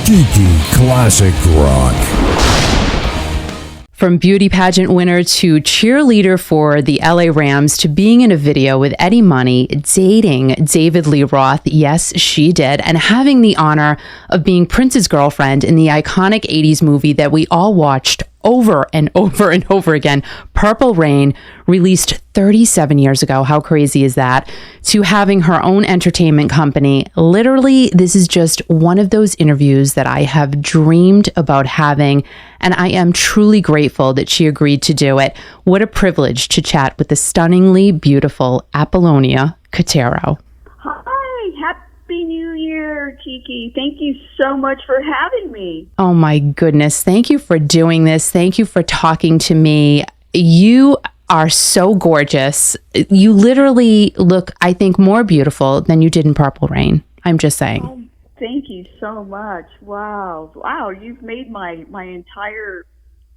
Kiki Classic Rock. From beauty pageant winner to cheerleader for the LA Rams to being in a video with Eddie Money, dating David Lee Roth, yes, she did, and having the honor of being Prince's girlfriend in the iconic 80s movie that we all watched over and over and over again, Purple Rain, released 37 years ago. How crazy is that? To having her own entertainment company. Literally, this is just one of those interviews that I have dreamed about having, and I am truly grateful that she agreed to do it. What a privilege to chat with the stunningly beautiful Apollonia Cotero. Hi, Happy New Year, Kiki. Thank you so much for having me. Oh my goodness. Thank you for doing this. Thank you for talking to me. You are so gorgeous. You literally look, I think, more beautiful than you did in Purple Rain. I'm just saying. Oh, thank you so much. Wow. Wow, you've made my entire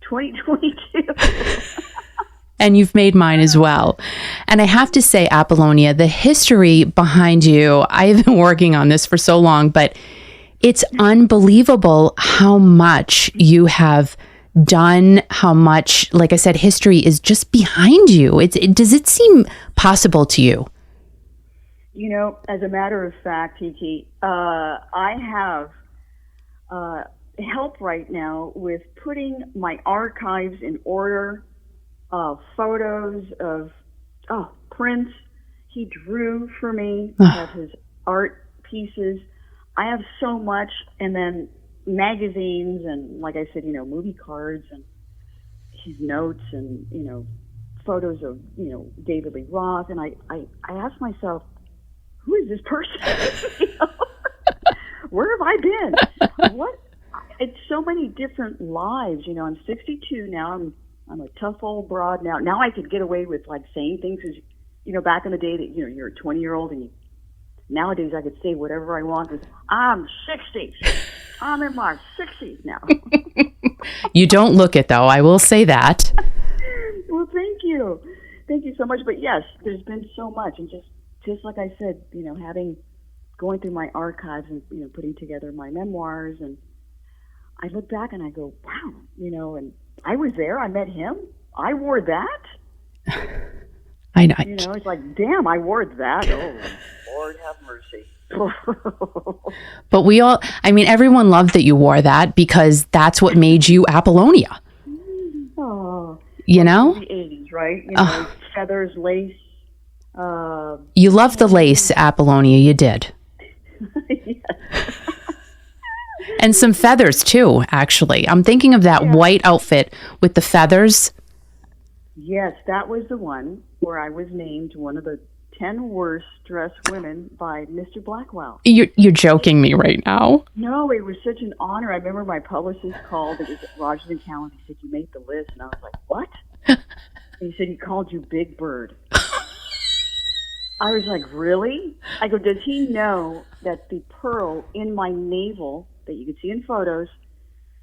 2022. And you've made mine as well. And I have to say, Apollonia, the history behind you, I've been working on this for so long, but it's unbelievable how much you have done, how much, like I said, history is just behind you. Does it seem possible to you? You know, as a matter of fact, Kiki, I have help right now with putting my archives in order. Photos of Prince. He drew for me. I have his art pieces. I have so much, and then magazines and, like I said, movie cards and his notes and photos of David Lee Roth. And I asked myself, who is this person? Where have I been? What? It's so many different lives. I'm 62 now. I'm a tough old broad now. Now I could get away with saying things because, back in the day that, you're a 20-year-old and nowadays I could say whatever I want because I'm 60. I'm in my 60s now. You don't look it though. I will say that. Well, thank you. Thank you so much. But yes, there's been so much. And just like I said, going through my archives and, putting together my memoirs, and I look back and I go, wow, and I was there. I met him. I wore that. I know. It's like, damn, I wore that. Oh, Lord have mercy. But everyone loved that you wore that because that's what made you Apollonia. Oh. The 80's, right? Feathers, lace. You loved the lace, Apollonia. You did. Yes. And some feathers, too, actually. I'm thinking of that white outfit with the feathers. Yes, that was the one where I was named one of the 10 worst dressed women by Mr. Blackwell. You're joking me right now. No, it was such an honor. I remember my publicist called. It was Roger Callan. He said, you made the list. And I was like, what? And he said, he called you Big Bird. I was like, really? I go, does he know that the pearl in my navel that you could see in photos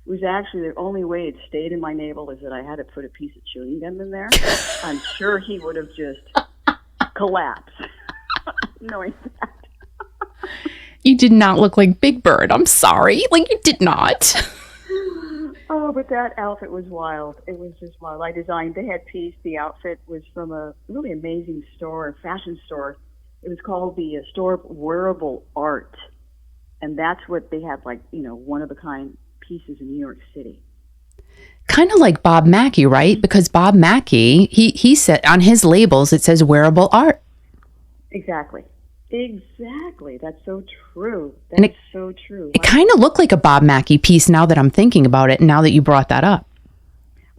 was actually the only way it stayed in my navel is that I had to put a piece of chewing gum in there? I'm sure he would have just collapsed knowing that. You did not look like Big Bird. I'm sorry. You did not. Oh, but that outfit was wild. It was just wild. I designed the headpiece. The outfit was from a really amazing store, a fashion store. It was called the store Wearable Art. And that's what they had, one-of-a-kind pieces in New York City. Kind of like Bob Mackie, right? Because Bob Mackie, he said on his labels, it says wearable art. Exactly. That's so true. So true. It kind of looked like a Bob Mackie piece now that I'm thinking about it, now that you brought that up.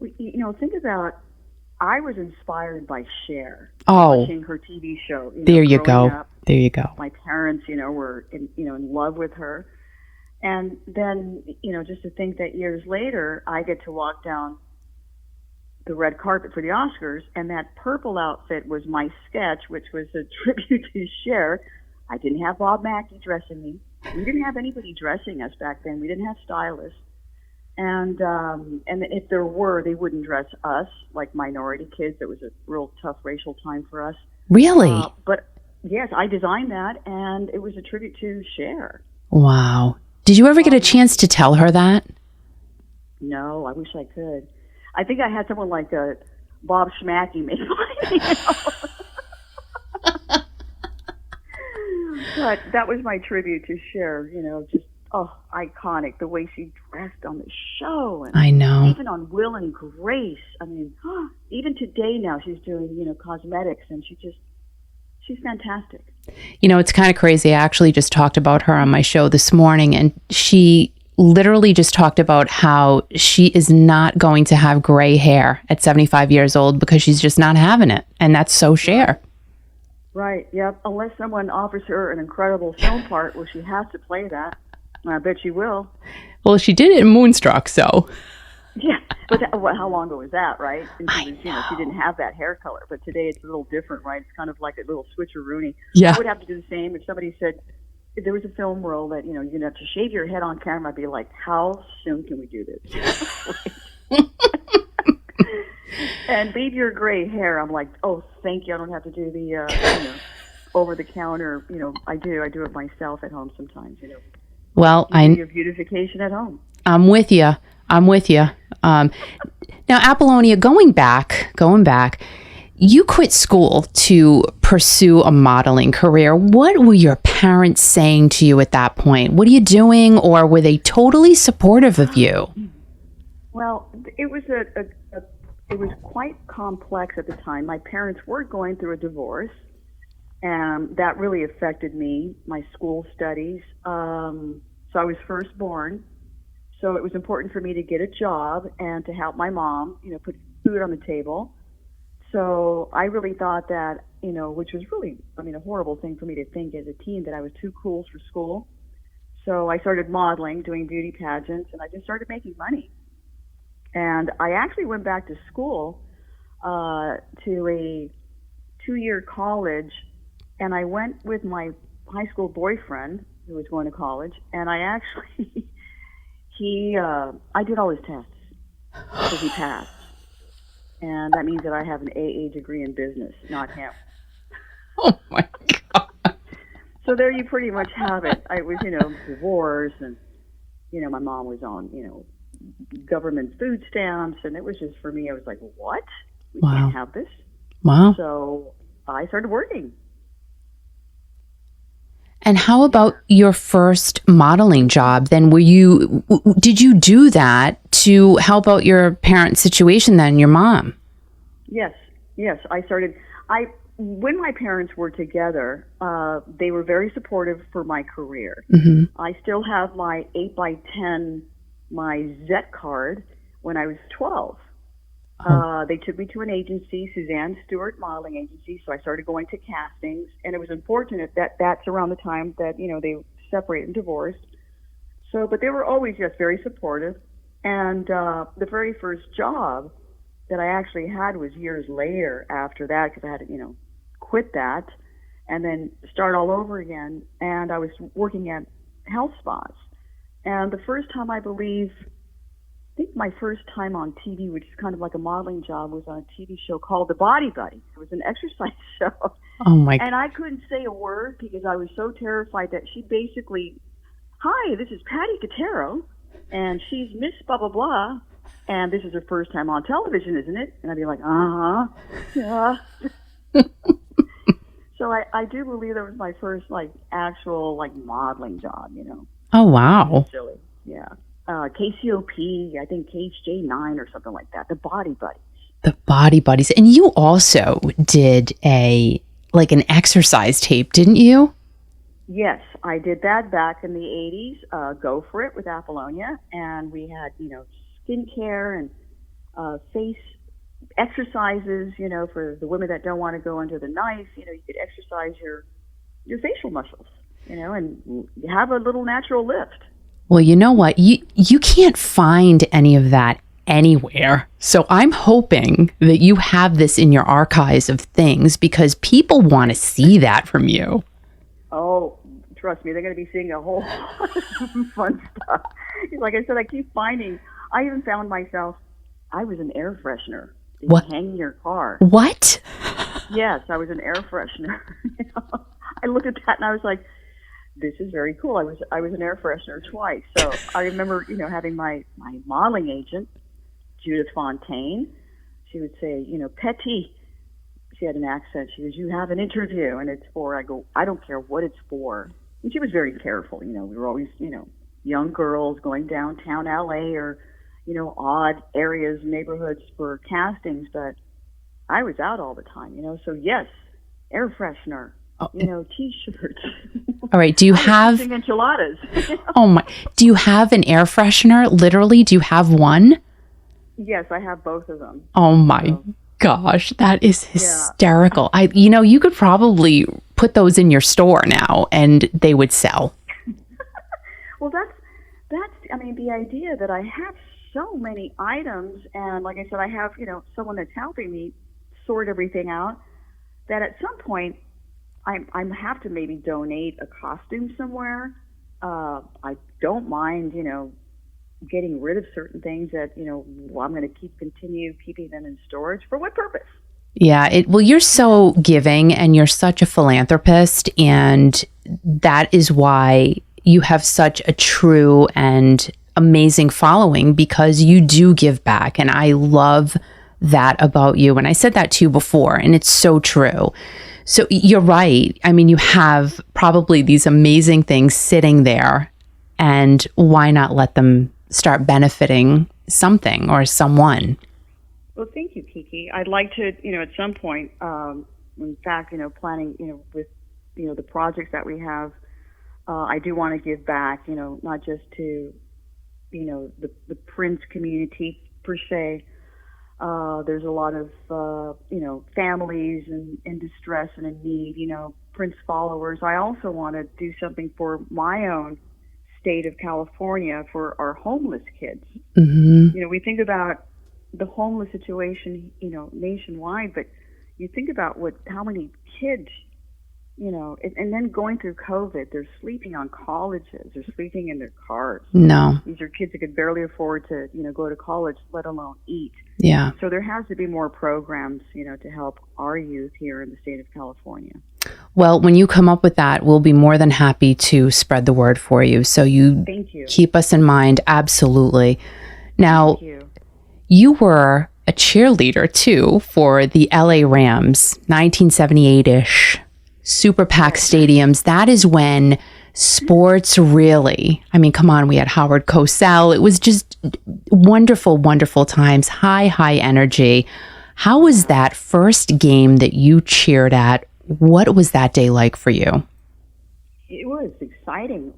Think about, I was inspired by Cher. Oh. Watching her TV show. There you go. Up. There you go. My parents, were in love with her. And then, just to think that years later, I get to walk down the red carpet for the Oscars, and that purple outfit was my sketch, which was a tribute to Cher. I didn't have Bob Mackie dressing me. We didn't have anybody dressing us back then. We didn't have stylists. And if there were, they wouldn't dress us like minority kids. It was a real tough racial time for us. Really? But yes, I designed that, and it was a tribute to Cher. Wow. Did you ever get a chance to tell her that? No, I wish I could. I think I had someone like Bob Schmacky make mine. But that was my tribute to Cher, just, iconic, the way she dressed on the show. And I know. Even on Will and Grace. I mean, even today now she's doing, cosmetics, and she's fantastic. It's kind of crazy. I actually just talked about her on my show this morning, and she literally just talked about how she is not going to have gray hair at 75 years old because she's just not having it. And that's so Cher. Right, yep. Unless someone offers her an incredible film part where she has to play that. I bet she will. Well, she did it in Moonstruck, so. Yeah, but how long ago was that, right? And she didn't have that hair color, but today it's a little different, right? It's kind of like a little switcheroony. Yeah. I would have to do the same if somebody said, if there was a film role that, you're going to have to shave your head on camera, I'd be like, how soon can we do this? And leave your gray hair. I'm like, oh, thank you. I don't have to do the, over the counter. I do it myself at home sometimes, Well, you do your beautification at home. I'm with you. Now, Apollonia, going back, you quit school to pursue a modeling career. What were your parents saying to you at that point? What are you doing? Or were they totally supportive of you? Well, it was it was quite complex at the time. My parents were going through a divorce, and that really affected me, my school studies. So I was firstborn. So it was important for me to get a job and to help my mom, put food on the table. So I really thought that, which was really, a horrible thing for me to think as a teen, that I was too cool for school. So I started modeling, doing beauty pageants, and I just started making money. And I actually went back to school to a 2-year college, and I went with my high school boyfriend who was going to college, and I actually... I did all his tests because he passed. And that means that I have an AA degree in business, not him. Oh, my God. So there you pretty much have it. I was, divorced, and, my mom was on, government food stamps. And it was just, for me, I was like, what? We can't have this. Wow. So I started working. And how about your first modeling job? Then did you do that to help out your parents' situation then, your mom? Yes. I started, when my parents were together, they were very supportive for my career. Mm-hmm. I still have my 8x10, my Zet card when I was 12. They took me to an agency, Suzanne Stewart Modeling Agency, so I started going to castings, and it was unfortunate that that's around the time that, they separated and divorced. So, but they were always just very supportive, and the very first job that I actually had was years later after that, because I had to, quit that and then start all over again, and I was working at health spas. And the first time, I think my first time on TV, which is kind of like a modeling job, was on a TV show called The Body Buddy. It was an exercise show. Oh, my God. And I couldn't say a word because I was so terrified that she basically, hi, this is Patty Catero, and she's Miss blah, blah, blah, and this is her first time on television, isn't it? And I'd be like, uh-huh, yeah. So I do believe that was my first, actual, modeling job, Oh, wow. Silly, yeah. KCOP, I think KHJ9 or something like that. The Body Buddies. The Body Buddies. And you also did an exercise tape, didn't you? Yes, I did that back in the 80s. Go For It with Apollonia. And we had, skincare and face exercises, for the women that don't want to go under the knife. You could exercise your facial muscles, and have a little natural lift. Well, you know what? You can't find any of that anywhere. So I'm hoping that you have this in your archives of things because people want to see that from you. Oh, trust me, they're going to be seeing a whole lot of fun stuff. Like I said, I even found myself, I was an air freshener. What? Hang in your car. What? Yes, I was an air freshener. I looked at that and I was like, this is very cool. I was an air freshener twice. So I remember, having my modeling agent, Judith Fontaine. She would say, Petty. She had an accent. She goes, you have an interview, and it's for, I go, I don't care what it's for. And she was very careful. We were always, young girls going downtown LA or, odd areas, neighborhoods for castings. But I was out all the time, so yes, air freshener, T-shirts. All right. Do you have enchiladas? Oh my! Do you have an air freshener? Literally, do you have one? Yes, I have both of them. Oh my gosh, that is hysterical! Yeah. You could probably put those in your store now, and they would sell. Well, that's. I mean, the idea that I have so many items, and like I said, I have someone that's helping me sort everything out. That at some point, I have to maybe donate a costume somewhere. I don't mind, getting rid of certain things that, I'm going to continue keeping them in storage. For what purpose? Yeah. Well, you're so giving and you're such a philanthropist. And that is why you have such a true and amazing following, because you do give back. And I love that about you. And I said that to you before, and it's so true. So you're right. I mean, you have probably these amazing things sitting there, and why not let them start benefiting something or someone? Well, thank you, Kiki. I'd like to, at some point, in fact, planning, with, the projects that we have, I do want to give back, not just to, the Prince community per se. There's a lot of, families in distress and in need, Prince followers. I also want to do something for my own state of California for our homeless kids. Mm-hmm. We think about the homeless situation, nationwide, but you think about how many kids, and then going through COVID, they're sleeping on colleges, they're sleeping in their cars. No. These are kids that could barely afford to, go to college, let alone eat. Yeah. So there has to be more programs, to help our youth here in the state of California. Well, when you come up with that, we'll be more than happy to spread the word for you. So Thank you. Keep us in mind. Absolutely. Now, you were a cheerleader too for the LA Rams, 1978-ish, super packed stadiums. That is when sports really, I mean, come on, we had Howard Cosell. It was just wonderful, wonderful times, high energy. How was that first game that you cheered at? What was that day like for you? It was exciting.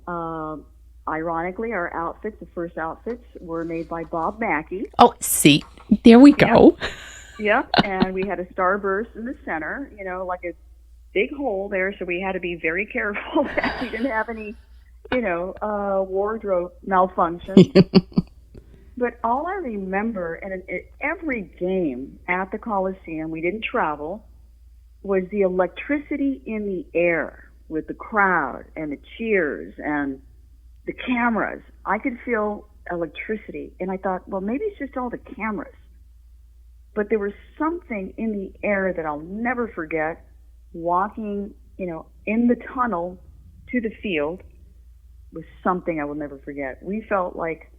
Ironically, our outfits, the first outfits, were made by Bob Mackey. Oh, see, there we go. Yep. And we had a starburst in the center, like a big hole there, so we had to be very careful that we didn't have any, wardrobe malfunction. But all I remember, and every game at the Coliseum, we didn't travel, was the electricity in the air with the crowd and the cheers and the cameras. I could feel electricity, and I thought, well, maybe it's just all the cameras. But there was something in the air that I'll never forget. Walking, in the tunnel to the field was something I will never forget. We felt like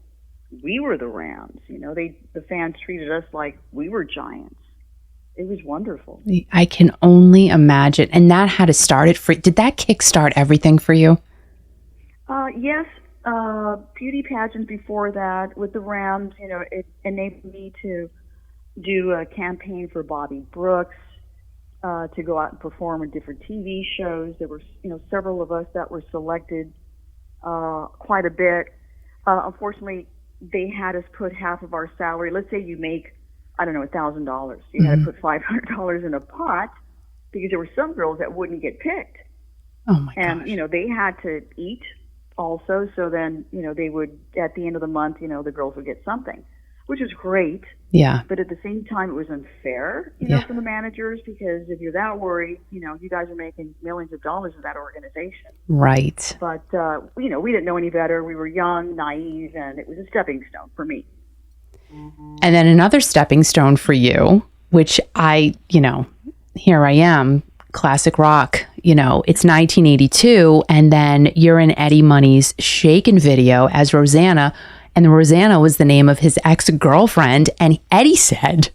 we were the Rams. The fans treated us like we were giants. It was wonderful. I can only imagine. And that had to start it for. Did that kickstart everything for you? Yes. Beauty pageants before that with the Rams. It enabled me to do a campaign for Bobby Brooks. To go out and perform in different TV shows. There were, several of us that were selected quite a bit. Unfortunately, they had us put half of our salary. Let's say you make, $1,000. You had to put $500 in a pot because there were some girls that wouldn't get picked. Oh my gosh. And, they had to eat also. So then, they would, at the end of the month, the girls would get something, which is great. Yeah. But at the same time, it was unfair, for the managers, because if you're that worried, you guys are making millions of dollars in that organization. Right. But, we didn't know any better. We were young, naive, and it was a stepping stone for me. And then another stepping stone for you, which here I am, classic rock it's 1982, and then you're in Eddie Money's Shaken video as Rosanna, and Rosanna was the name of his ex-girlfriend, and Eddie said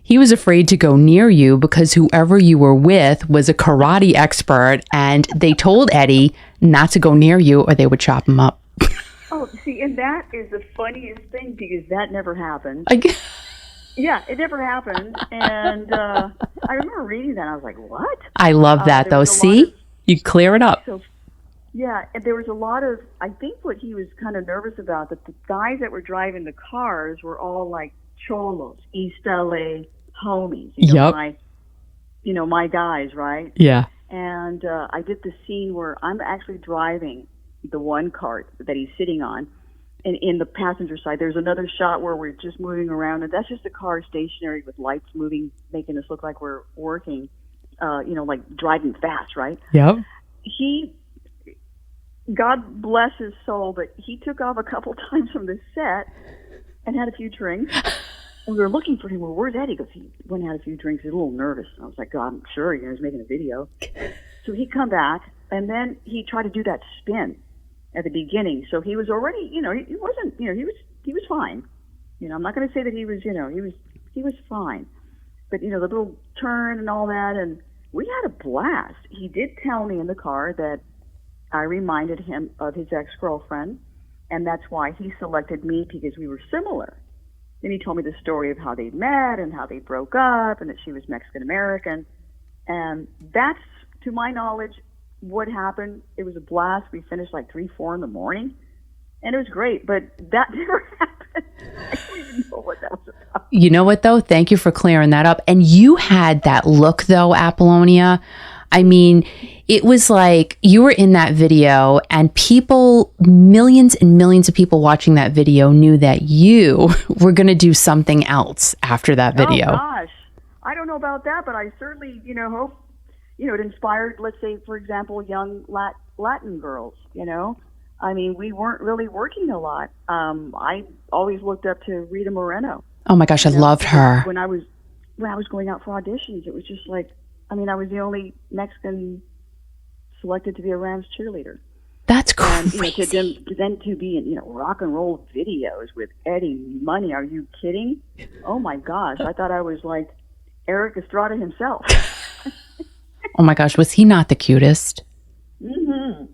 he was afraid to go near you because whoever you were with was a karate expert, and they told Eddie not to go near you or they would chop him up. Oh, see, and that is the funniest thing because that never happened. Yeah, it never happened. And I remember reading that. And I was like, what? I love that, though. See? You clear it up. So, yeah, and there was a lot of, I think what he was kind of nervous about, that the guys that were driving the cars were all like cholos, East LA homies. My guys, right? Yeah. And I did the scene where I'm actually driving the one cart that he's sitting on. And in the passenger side, there's another shot where we're just moving around, and that's just the car stationary with lights moving, making us look like we're working, like driving fast, right? Yep. God bless his soul, but he took off a couple times from the set and had a few drinks. And we were looking for him. Well, where's Eddie? Because he went and had a few drinks. He's a little nervous. I was like, God, I'm sure he's making a video. So he'd come back, and then he tried to do that spin at the beginning. So he was already, he wasn't, he was fine. I'm not going to say that he was, he was fine. But, the little turn and all that, and we had a blast. He did tell me in the car that I reminded him of his ex-girlfriend, and that's why he selected me, because we were similar. Then he told me the story of how they met and how they broke up and that she was Mexican-American. And that's, to my knowledge, what happened. It was a blast. We finished like 3, 4 in the morning, and it was great, but that never happened. I don't even know what that was about. You know what, though? Thank you for clearing that up. And you had that look, though, Apollonia. I mean, it was like you were in that video, and people, millions and millions of people watching that video knew that you were going to do something else after that video. Oh, gosh. I don't know about that, but I certainly, hope, it inspired, let's say, for example, young Latin girls, I mean, we weren't really working a lot. I always looked up to Rita Moreno. Oh, my gosh, I loved her. When I was going out for auditions, it was just like, I was the only Mexican selected to be a Rams cheerleader. That's crazy. And then to be in, rock and roll videos with Eddie Money. Are you kidding? Oh my gosh. I thought I was like Eric Estrada himself. Oh my gosh. Was he not the cutest? Mm-hmm.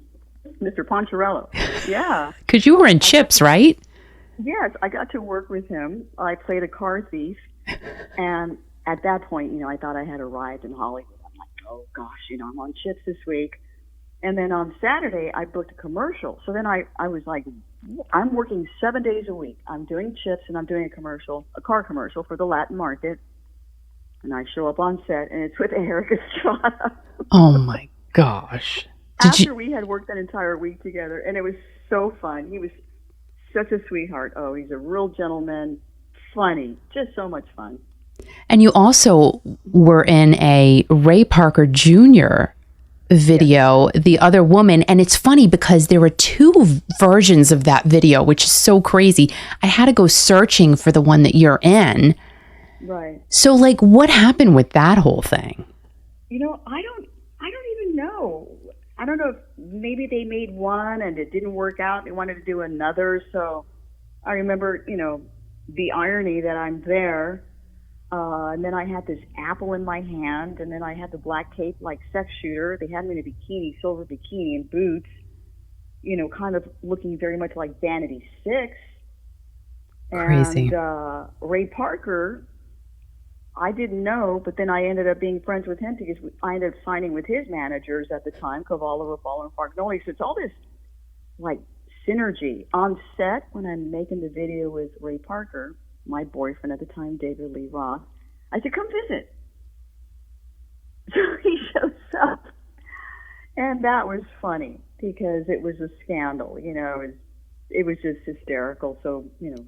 Mr. Poncherello. Yeah. Because you were in Chips, right? Yes. I got to work with him. I played a car thief. And at that point, I thought I had arrived in Hollywood. I'm like, oh gosh, I'm on Chips this week. And then on Saturday, I booked a commercial. So then I was like, I'm working 7 days a week. I'm doing Chips and I'm doing a car commercial for the Latin market. And I show up on set, and it's with Eric Estrada. Oh my gosh. After we had worked that entire week together, and it was so fun. He was such a sweetheart. Oh, he's a real gentleman, funny, just so much fun. And you also were in a Ray Parker Jr. video, yes. The Other Woman. And it's funny because there were 2 versions of that video, which is so crazy. I had to go searching for the one that you're in. Right. So, like, what happened with that whole thing? I don't even know. I don't know if maybe they made one and it didn't work out. They wanted to do another. So I remember, the irony that I'm there. And then I had this apple in my hand, and then I had the black cape like sex shooter. They had me in a bikini, silver bikini and boots, kind of looking very much like Vanity 6. Crazy. And Ray Parker, I didn't know, but then I ended up being friends with him because I ended up signing with his managers at the time, Cavallo, Rapallo, and Fargnoli. So it's all this, like, synergy. On set, when I'm making the video with Ray Parker, my boyfriend at the time, David Lee Roth, I said, come visit. So he shows up. And that was funny because it was a scandal, it was just hysterical. So,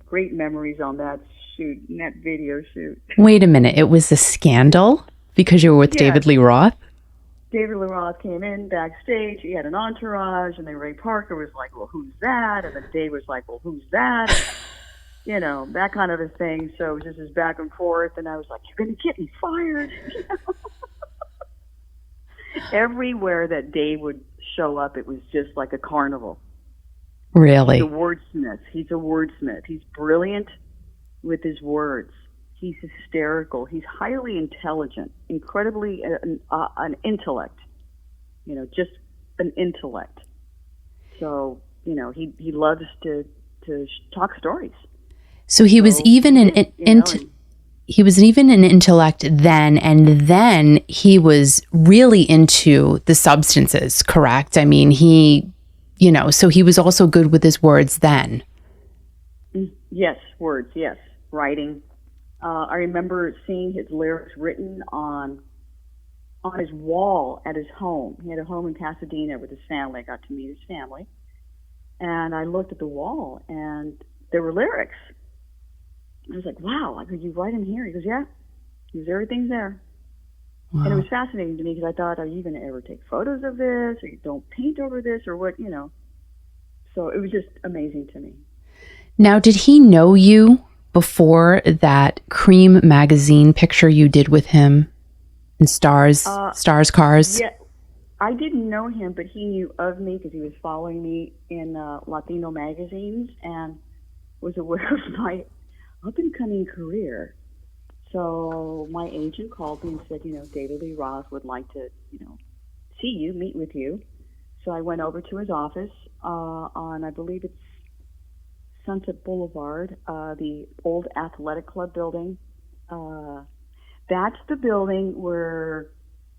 great memories on that shoot, that video shoot. Wait a minute. It was a scandal because you were with David Lee Roth? David Lee Roth came in backstage. He had an entourage, and then Ray Parker was like, well, who's that? And then Dave was like, well, who's that? That kind of a thing. So it was just this back and forth, and I was like, you're going to get me fired. Everywhere that Dave would show up, it was just like a carnival. Really? He's a wordsmith. He's brilliant with his words. He's hysterical. He's highly intelligent, incredibly an intellect. Just an intellect. So he loves to talk stories. So he was even he was even an intellect then, and then he was really into the substances, correct? I mean, so he was also good with his words then. Yes, words, yes. Writing. I remember seeing his lyrics written on his wall at his home. He had a home in Pasadena with his family. I got to meet his family. And I looked at the wall, and there were lyrics. I was like, wow, I go, you write them here? He goes, yeah. He goes, everything's there. Wow. And it was fascinating to me because I thought, are you going to ever take photos of this? Or you don't paint over this? Or what, So it was just amazing to me. Now, did he know you before that Cream magazine picture you did with him in Stars Cars? Yeah, I didn't know him, but he knew of me because he was following me in Latino magazines and was aware of my up-and-coming career. So my agent called me and said, David Lee Roth would like to, see you, meet with you. So I went over to his office on, I believe it's Sunset Boulevard, the old athletic club building. That's the building where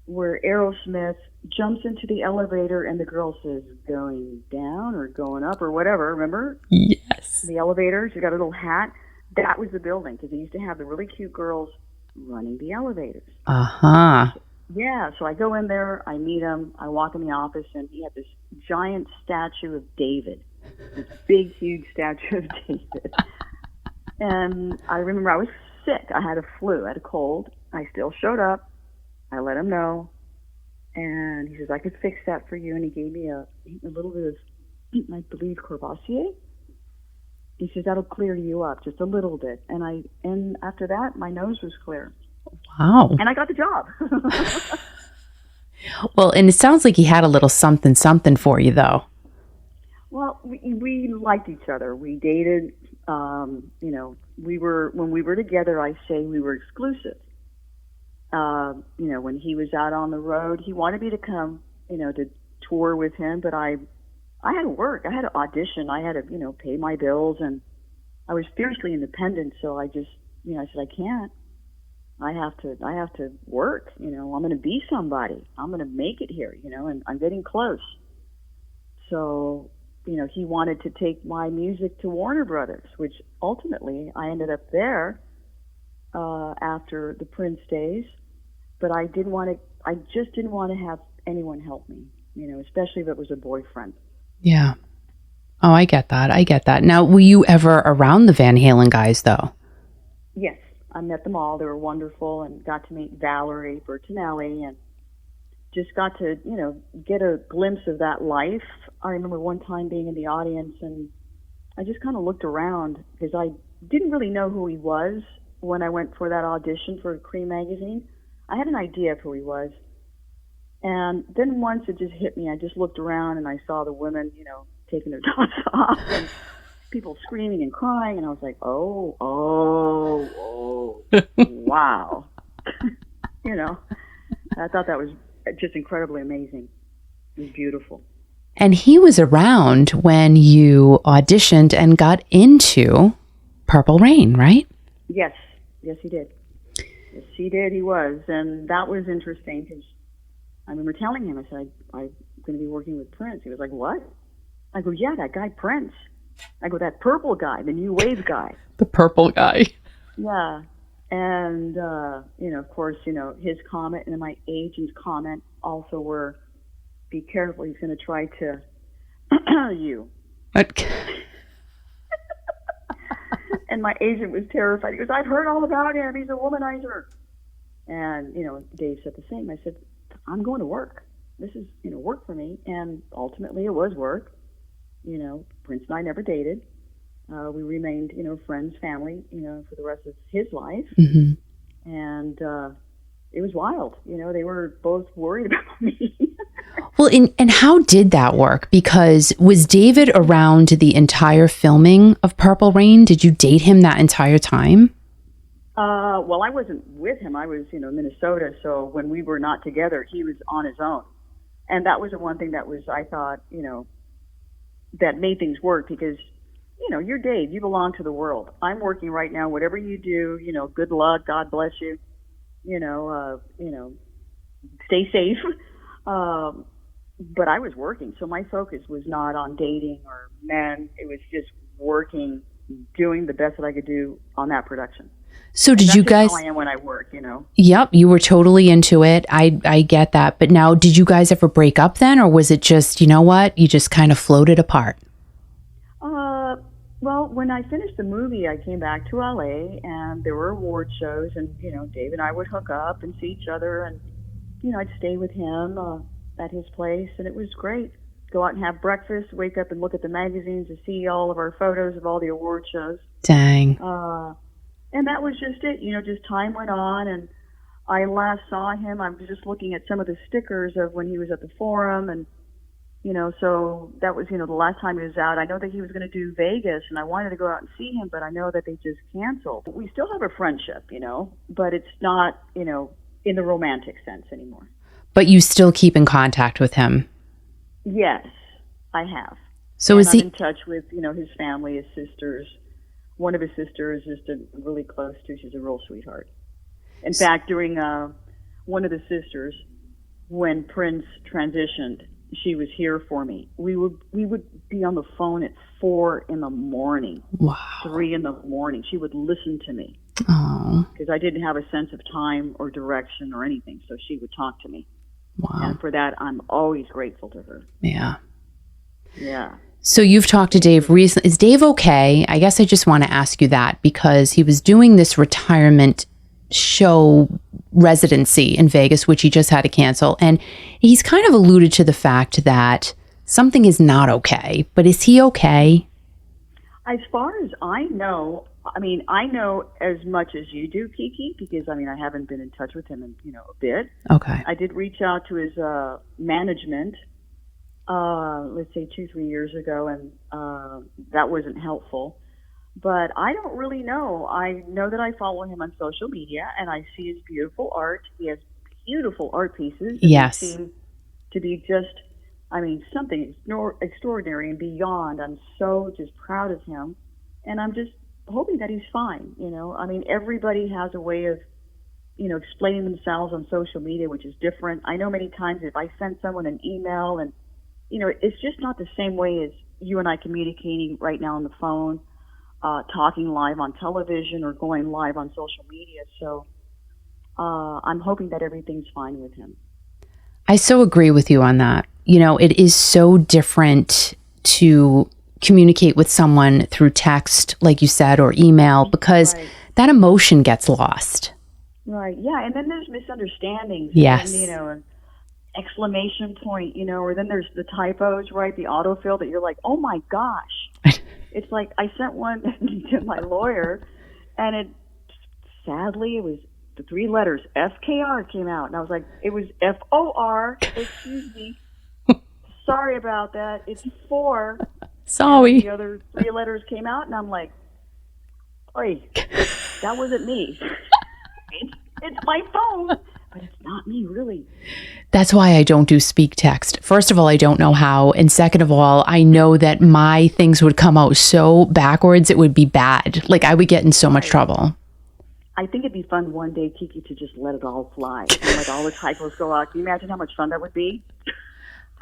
Aerosmith jumps into the elevator and the girl says, going down or going up or whatever, remember? Yes. The elevator, she's got a little hat. That was the building because they used to have the really cute girls running the elevators. Uh-huh. Yeah, so I go in there, I meet him, I walk in the office, and he had this giant statue of David. This big, huge statue of David. And I remember I was sick. I had a flu. I had a cold. I still showed up. I let him know. And he says, I could fix that for you. And he gave me a little bit of, I believe, Courvoisier. He says, that'll clear you up just a little bit. And after that, my nose was clear. Wow. And I got the job. Well, and it sounds like he had a little something for you, though. Well, we liked each other. We dated. When we were together, I say we were exclusive. When he was out on the road, he wanted me to come, to tour with him, but I had to work. I had to audition. I had to, pay my bills, and I was fiercely independent. So I just, I said, I can't. I have to work. I'm going to be somebody. I'm going to make it here, and I'm getting close. So, he wanted to take my music to Warner Brothers, which ultimately I ended up there after the Prince days. But I just didn't want to have anyone help me, especially if it was a boyfriend. Yeah. Oh, I get that. Now, were you ever around the Van Halen guys, though? Yes. I met them all. They were wonderful, and got to meet Valerie Bertinelli and just got to, get a glimpse of that life. I remember one time being in the audience, and I just kind of looked around because I didn't really know who he was when I went for that audition for Cream magazine. I had an idea of who he was. And then once it just hit me, I just looked around and I saw the women, taking their tops off and people screaming and crying. And I was like, oh, wow. I thought that was just incredibly amazing. It was beautiful. And he was around when you auditioned and got into Purple Rain, right? Yes. Yes, he did. Yes, he did. He was. And that was interesting because I remember telling him, I said, I'm going to be working with Prince. He was like, what? I go, yeah, that guy Prince. I go, that purple guy, the new wave guy. The purple guy. Yeah. And, of course, his comment and then my agent's comment also were, be careful, he's going to try to you. And my agent was terrified. He goes, I've heard all about him. He's a womanizer. And, Dave said the same. I said, I'm going to work. This is, work for me. And ultimately it was work. Prince and I never dated. We remained, friends, family, for the rest of his life. Mm-hmm. And was wild. They were both worried about me. Well, and how did that work? Because was David around the entire filming of Purple Rain? Did you date him that entire time? Well, I wasn't with him. I was, in Minnesota. So when we were not together, he was on his own. And that was the one thing that was, I thought, that made things work because, you're Dave. You belong to the world. I'm working right now. Whatever you do, good luck. God bless you. Stay safe. But I was working, so my focus was not on dating or men. It was just working, doing the best that I could do on that production. So did you guys? How I am when I work, Yep, you were totally into it. I get that. But now, did you guys ever break up then, or was it just, you know what, you just kind of floated apart? Well, when I finished the movie, I came back to LA, and there were award shows, and Dave and I would hook up and see each other, and I'd stay with him at his place, and it was great. Go out and have breakfast, wake up and look at the magazines to see all of our photos of all the award shows. Dang. And that was just it. Just time went on, and I last saw him. I was just looking at some of the stickers of when he was at the Forum, and so that was the last time he was out. I know that he was going to do Vegas, and I wanted to go out and see him, but I know that they just canceled. We still have a friendship, but it's not in the romantic sense anymore. But you still keep in contact with him? Yes, I have. So and I'm in touch with his family, his sisters. One of his sisters is just really close to. She's a real sweetheart. In fact, during one of the sisters, when Prince transitioned, she was here for me. We would be on the phone at 4 in the morning. Wow. 3 in the morning. She would listen to me. Oh. Because I didn't have a sense of time or direction or anything, so she would talk to me. Wow. And for that, I'm always grateful to her. Yeah. Yeah. So you've talked to Dave recently. Is Dave okay? I guess I just want to ask you that because he was doing this retirement show residency in Vegas, which he just had to cancel. And he's kind of alluded to the fact that something is not okay. But is he okay? As far as I know as much as you do, Kiki, because, I haven't been in touch with him in, a bit. Okay. I did reach out to his management, let's say 2-3 years ago, and that wasn't helpful. But I don't really know. I know that I follow him on social media, and I see his beautiful art. He has beautiful art pieces. Yes. They seem to be just, something extraordinary and beyond. I'm so just proud of him, and I'm just hoping that he's fine. Everybody has a way of, explaining themselves on social media, which is different. I know many times if I send someone an email and, it's just not the same way as you and I communicating right now on the phone, talking live on television or going live on social media. So I'm hoping that everything's fine with him. I so agree with you on that. It is so different to communicate with someone through text, like you said, or email, because that emotion gets lost. Right. Yeah. And then there's misunderstandings. Yes. And, an exclamation point, or then there's the typos, right? The autofill that you're like, oh my gosh. It's like I sent one to my lawyer, and sadly, it was the 3 letters FKR came out, and I was like, it was FOR. Excuse me. Sorry about that. It's 4. Sorry. And the other 3 letters came out, and I'm like, oi, that wasn't me. It's my phone, but it's not me, really. That's why I don't do speak text. First of all, I don't know how. And second of all, I know that my things would come out so backwards, it would be bad. Like I would get in so much trouble. I think it'd be fun one day, Kiki, to just let it all fly and let all the typos go out. Can you imagine how much fun that would be?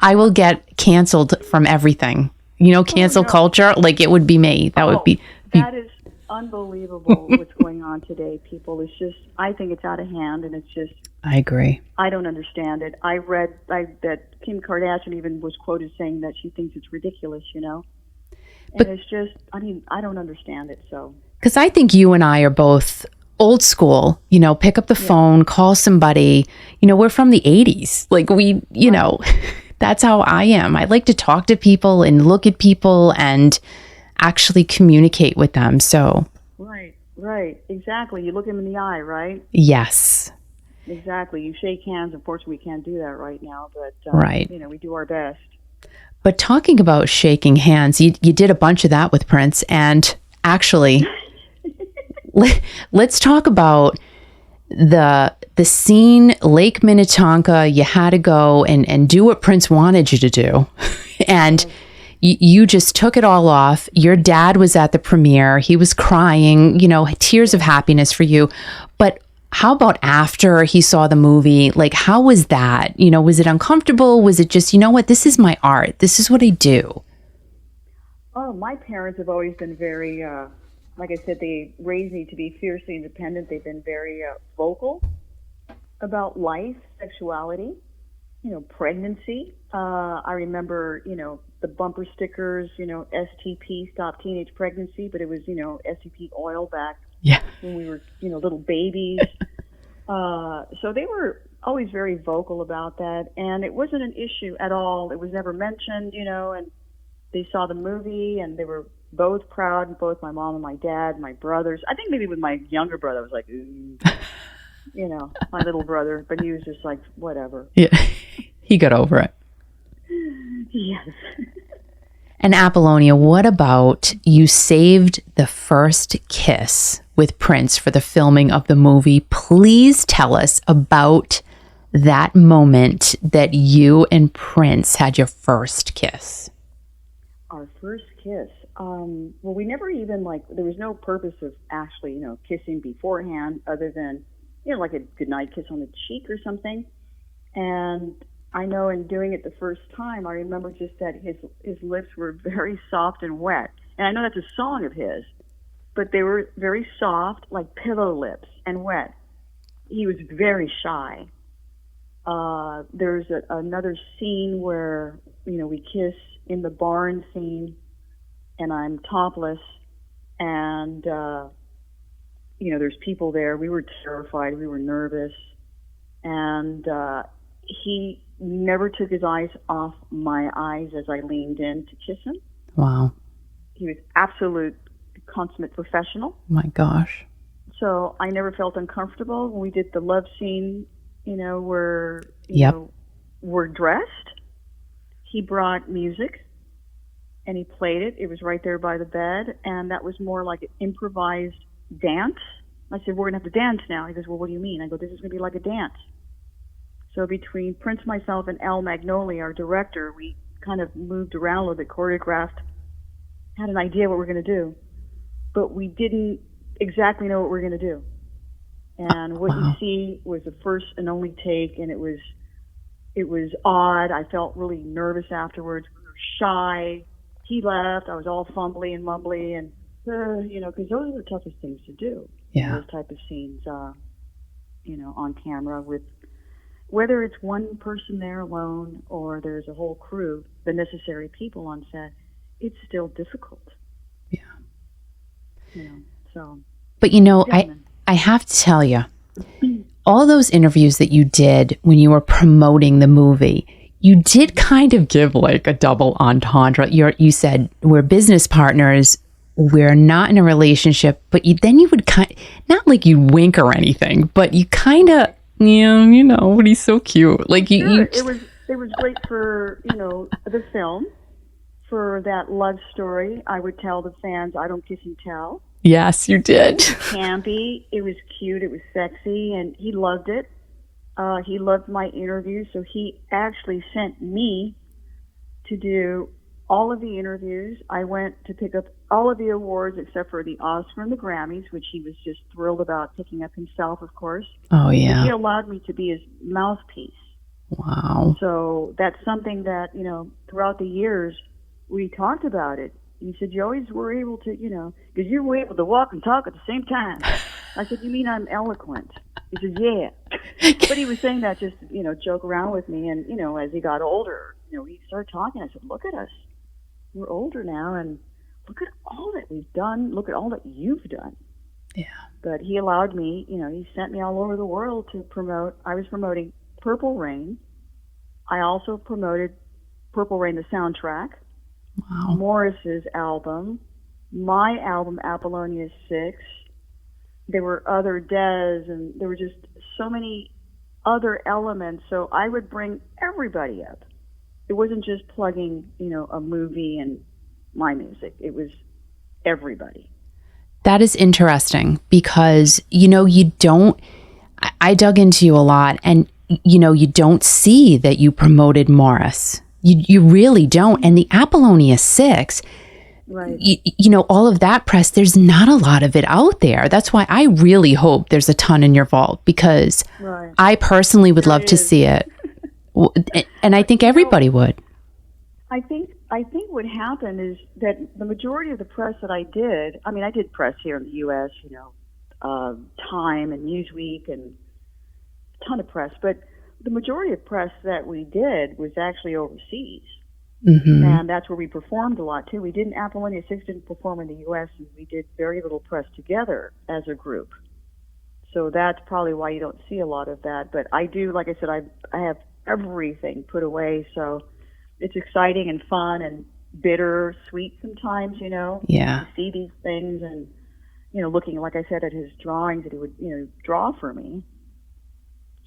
I will get canceled from everything. Cancel culture. Like it would be me. That would be. That is unbelievable what's going on today, people. It's just, I think it's out of hand, and it's just. I agree. I don't understand it. I read that Kim Kardashian even was quoted saying that she thinks it's ridiculous, And it's just, I don't understand it, so. Because I think you and I are both old school, pick up the phone, call somebody. We're from the 80's. Like we, that's how I am. I like to talk to people and look at people and actually communicate with them. So. Right, exactly. You look them in the eye, right? Yes. exactly. You shake hands. Unfortunately, we can't do that right now, but Right. we do our best. But talking about shaking hands, you did a bunch of that with Prince. And actually, let's talk about the scene, Lake Minnetonka. You had to go and do what Prince wanted you to do. And you just took it all off. Your dad was at the premiere. He was crying, tears of happiness for you. But how about after he saw the movie? Like, how was that? Was it uncomfortable? Was it just, this is my art. This is what I do? Oh, my parents have always been very, like I said, they raised me to be fiercely independent. They've been very vocal about life, sexuality, pregnancy. I remember, the bumper stickers, STP, Stop Teenage Pregnancy, but it was, STP oil back when we were, little babies. So they were always very vocal about that, and it wasn't an issue at all. It was never mentioned, and they saw the movie, and they were both proud, both my mom and my dad, my brothers. I think maybe with my younger brother, I was like, ooh, my little brother, but he was just like, whatever. Yeah, he got over it. Yes. And Apollonia, what about you saved the first kiss with Prince for the filming of the movie? Please tell us about that moment that you and Prince had your first kiss. Our first kiss. Well, we never even there was no purpose of actually, kissing beforehand other than, like a goodnight kiss on the cheek or something. And I know in doing it the first time, I remember just that his lips were very soft and wet. And I know that's a song of his, but they were very soft, like pillow lips, and wet. He was very shy. There's another scene where, we kiss in the barn scene, and I'm topless, and, there's people there. We were terrified. We were nervous. And he never took his eyes off my eyes as I leaned in to kiss him. Wow. He was absolute consummate professional. Oh my gosh. So I never felt uncomfortable when we did the love scene, where, we're dressed. He brought music and he played it. It was right there by the bed. And that was more like an improvised dance. I said, we're going to have to dance now. He goes, well, what do you mean? I go, this is going to be like a dance. So between Prince, myself, and Al Magnoli, our director, we kind of moved around a little bit, choreographed, had an idea what we're going to do. But we didn't exactly know what we were going to do. And what you see was the first and only take, and it was odd. I felt really nervous afterwards. We were shy. He left. I was all fumbly and mumbly, and because those are the toughest things to do. Yeah. Those type of scenes, on camera with, whether it's one person there alone or there's a whole crew, the necessary people on set, it's still difficult. Yeah. So. But I have to tell you, all those interviews that you did when you were promoting the movie, you did kind of give like a double entendre. You said, we're business partners, we're not in a relationship, but then you would not like you wink or anything, but you kind of, but he's so cute. Like sure. It was great for, the film, for that love story. I would tell the fans, I don't kiss and tell. Yes, you did. It was campy. It was cute. It was sexy, and he loved it. He loved my interviews, so he actually sent me to do all of the interviews. I went to pick up all of the awards except for the Oscar and the Grammys, which he was just thrilled about picking up himself, of course. Oh, yeah. He allowed me to be his mouthpiece. Wow. So that's something that, throughout the years, we talked about it. He said, you always were able to, because you were able to walk and talk at the same time. I said, you mean I'm eloquent? He said, yeah. But he was saying that just, joke around with me. And, as he got older, he started talking. I said, look at us. We're older now, and look at all that we've done. Look at all that you've done. Yeah. But he allowed me, he sent me all over the world to promote. I was promoting Purple Rain. I also promoted Purple Rain, the soundtrack. Wow. Morris's album, my album, Apollonia 6. There were other Des, and there were just so many other elements. So I would bring everybody up. It wasn't just plugging, a movie and my music. It was everybody. That is interesting because, you don't, I dug into you a lot, and, you don't see that you promoted Morris. You really don't. And the Apollonia 6, right. All of that press, there's not a lot of it out there. That's why I really hope there's a ton in your vault, because right. I personally would love to see it. And I think everybody would. I think what happened is that the majority of the press that I did press here in the U.S., Time and Newsweek and a ton of press, but the majority of press that we did was actually overseas. Mm-hmm. And that's where we performed a lot too. Apollonia 6 didn't perform in the U.S., and we did very little press together as a group. So that's probably why you don't see a lot of that. But I do, like I said, I have everything put away, so it's exciting and fun and bittersweet sometimes, Yeah. to see these things and, looking, like I said, at his drawings that he would, draw for me.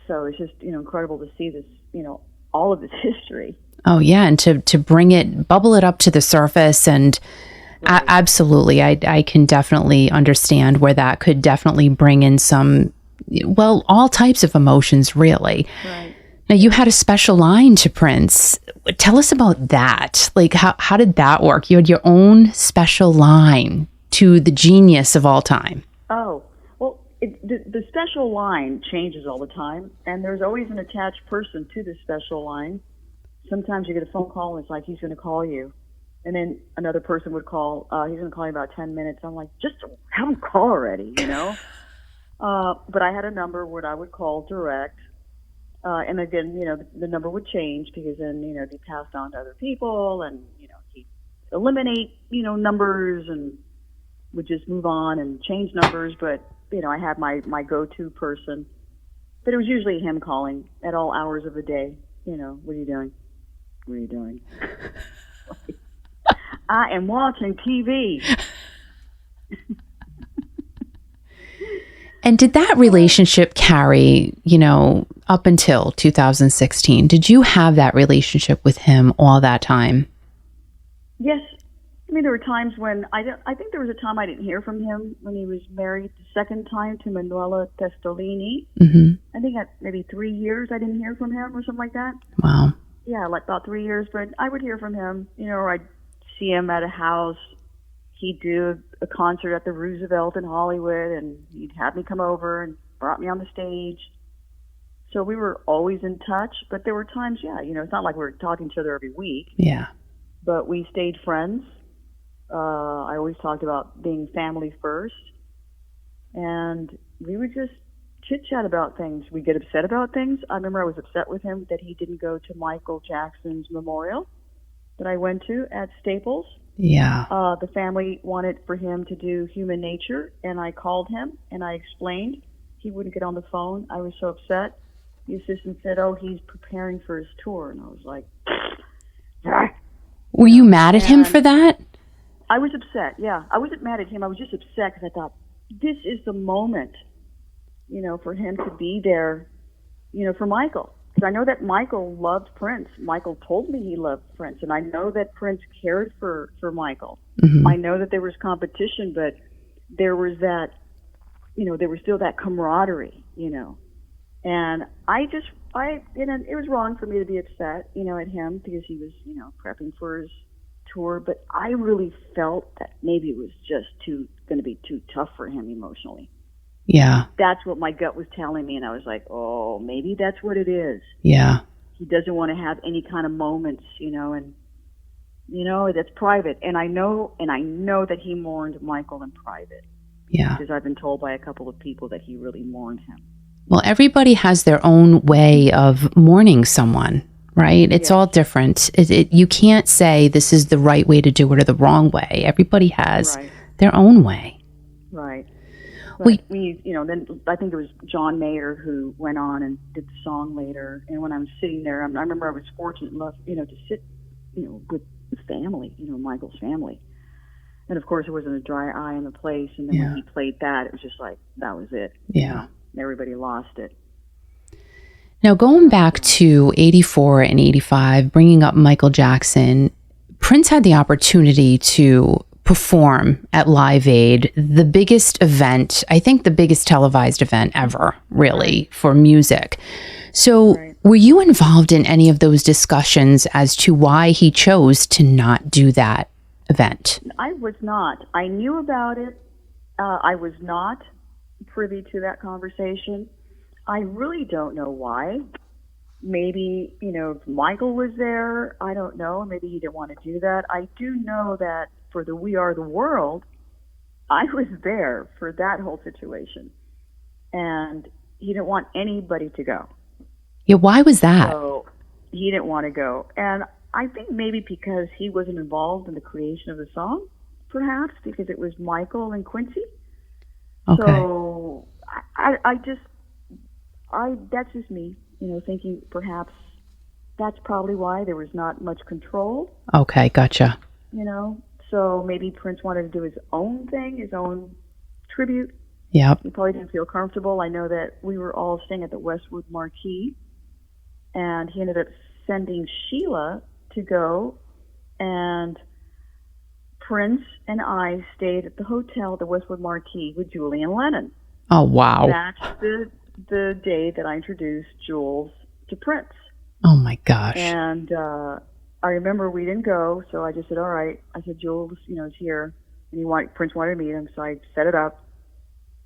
So it's just, incredible to see this, all of this history. Oh, yeah. And to bubble it up to the surface. And right. Absolutely, I can definitely understand where that could definitely bring in some, all types of emotions, really. Right. Now, you had a special line to Prince. Tell us about that. Like, how did that work? You had your own special line to the genius of all time. Oh, well, the special line changes all the time, and there's always an attached person to the special line. Sometimes you get a phone call, and it's like, he's going to call you. And then another person would call, he's going to call you in about 10 minutes. I'm like, just have him call already, But I had a number where I would call direct. And again, the number would change because then, it'd be passed on to other people, and, he'd eliminate, numbers and would just move on and change numbers. But, I had my go-to person. But it was usually him calling at all hours of the day. What are you doing? What are you doing? I am watching TV. And did that relationship carry, up until 2016? Did you have that relationship with him all that time? Yes. There were times when I think there was a time I didn't hear from him when he was married the second time to Manuela Testolini. Mm-hmm. I think maybe 3 years I didn't hear from him or something like that. Wow. Yeah, like about 3 years, but I would hear from him, or I'd see him at a house. He'd do a concert at the Roosevelt in Hollywood, and he'd have me come over and brought me on the stage. So we were always in touch, but there were times, it's not like we were talking to each other every week. Yeah. But we stayed friends. I always talked about being family first. And we would just chit-chat about things. We'd get upset about things. I remember I was upset with him that he didn't go to Michael Jackson's memorial that I went to at Staples. Yeah. The family wanted for him to do Human Nature, and I called him, and I explained. He wouldn't get on the phone. I was so upset. The assistant said, he's preparing for his tour. And I was like, Were you mad at him for that? I was upset, yeah. I wasn't mad at him. I was just upset because I thought, this is the moment, for him to be there, for Michael. Because I know that Michael loved Prince. Michael told me he loved Prince. And I know that Prince cared for Michael. Mm-hmm. I know that there was competition, but there was that, there was still that camaraderie, And it was wrong for me to be upset, at him because he was, prepping for his tour. But I really felt that maybe it was just going to be too tough for him emotionally. Yeah. That's what my gut was telling me. And I was like, maybe that's what it is. Yeah. He doesn't want to have any kind of moments, and, that's private. And I know that he mourned Michael in private. Yeah. Because I've been told by a couple of people that he really mourned him. Well, everybody has their own way of mourning someone, right? It's all different. You can't say this is the right way to do it or the wrong way. Everybody has their own way. Right. But then I think it was John Mayer who went on and did the song later. And when I was sitting there, I remember I was fortunate enough, to sit, with the family, Michael's family. And of course, there wasn't a dry eye in the place. And then when he played that, it was just like, that was it. Yeah. Everybody lost it. Now, going back to 84 and 85, bringing up Michael Jackson, Prince had the opportunity to perform at Live Aid, the biggest event, I think the biggest televised event ever, really, for music. So were you involved in any of those discussions as to why he chose to not do that event? I was not. I knew about it. I was not privy to that conversation. I really don't know why. Maybe, if Michael was there, I don't know. Maybe he didn't want to do that. I do know that for the We Are the World, I was there for that whole situation. And he didn't want anybody to go. Yeah, why was that? So he didn't want to go. And I think maybe because he wasn't involved in the creation of the song, perhaps, because it was Michael and Quincy. Okay. So that's just me, thinking perhaps that's probably why there was not much control. Okay, gotcha. So maybe Prince wanted to do his own thing, his own tribute. Yep. He probably didn't feel comfortable. I know that we were all staying at the Westwood Marquee, and he ended up sending Sheila to go, and Prince and I stayed at the hotel, the Westwood Marquee, with Julie and Lennon. Oh, wow. That's the day that I introduced Jules to Prince. Oh, my gosh. And I remember we didn't go, so I just said, all right. I said, Jules, is here, and Prince wanted to meet him, so I set it up.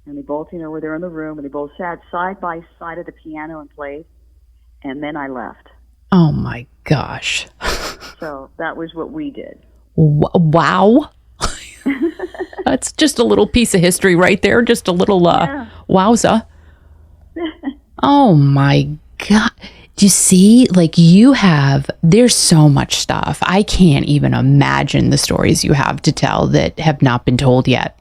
And they both, were there in the room, and they both sat side by side at the piano and played. And then I left. Oh, my gosh. So that was what we did. Wow. That's just a little piece of history right there. Just a little wowza. Oh, my God. Do you see, there's so much stuff. I can't even imagine the stories you have to tell that have not been told yet.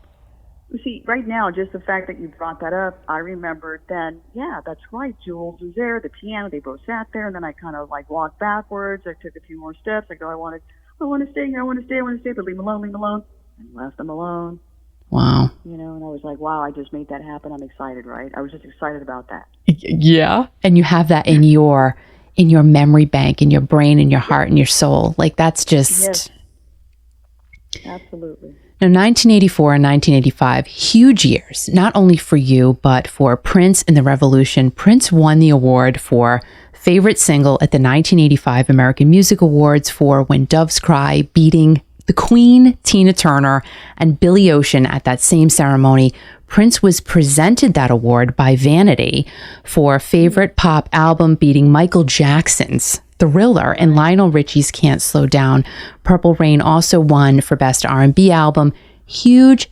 See, right now, just the fact that you brought that up, I remembered then, yeah, that's right. Jules was there, the piano, they both sat there, and then I kind of walked backwards. I took a few more steps. I go, I want to stay here, I want to stay, but leave me alone. And left them alone. Wow. And I was like, wow, I just made that happen. I'm excited, right? I was just excited about that. Yeah. And you have that in your memory bank, in your brain, in your heart, in your soul. That's just... Yes. Absolutely. Now, 1984 and 1985, huge years, not only for you, but for Prince and the Revolution. Prince won the award for favorite single at the 1985 American Music Awards for When Doves Cry, beating the Queen, Tina Turner, and Billy Ocean at that same ceremony. Prince was presented that award by Vanity for favorite pop album, beating Michael Jackson's Thriller and Lionel Richie's Can't Slow Down. Purple Rain also won for Best R&B Album. Huge,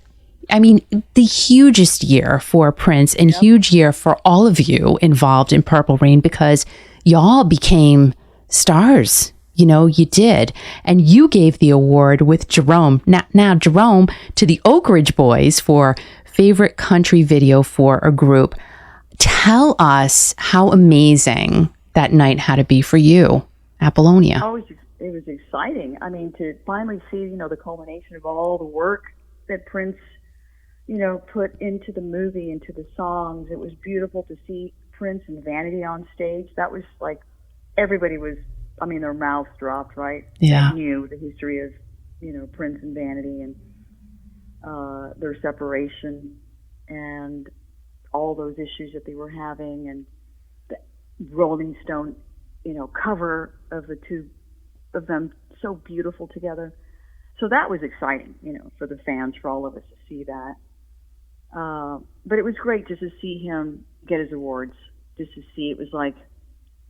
the hugest year for Prince, and huge year for all of you involved in Purple Rain, because y'all became stars. You did. And you gave the award with Jerome. Now Jerome to the Oak Ridge Boys for favorite country video for a group. Tell us how amazing that night had to be for you, Apollonia. Oh, it was exciting. To finally see, the culmination of all the work that Prince, put into the movie, into the songs. It was beautiful to see Prince and Vanity on stage. That was everybody was, their mouths dropped, right? Yeah. They knew the history of, Prince and Vanity and their separation and all those issues that they were having, and the Rolling Stone, cover of the two of them, so beautiful together. So that was exciting, for the fans, for all of us to see that. But it was great just to see him get his awards, just to see. It was like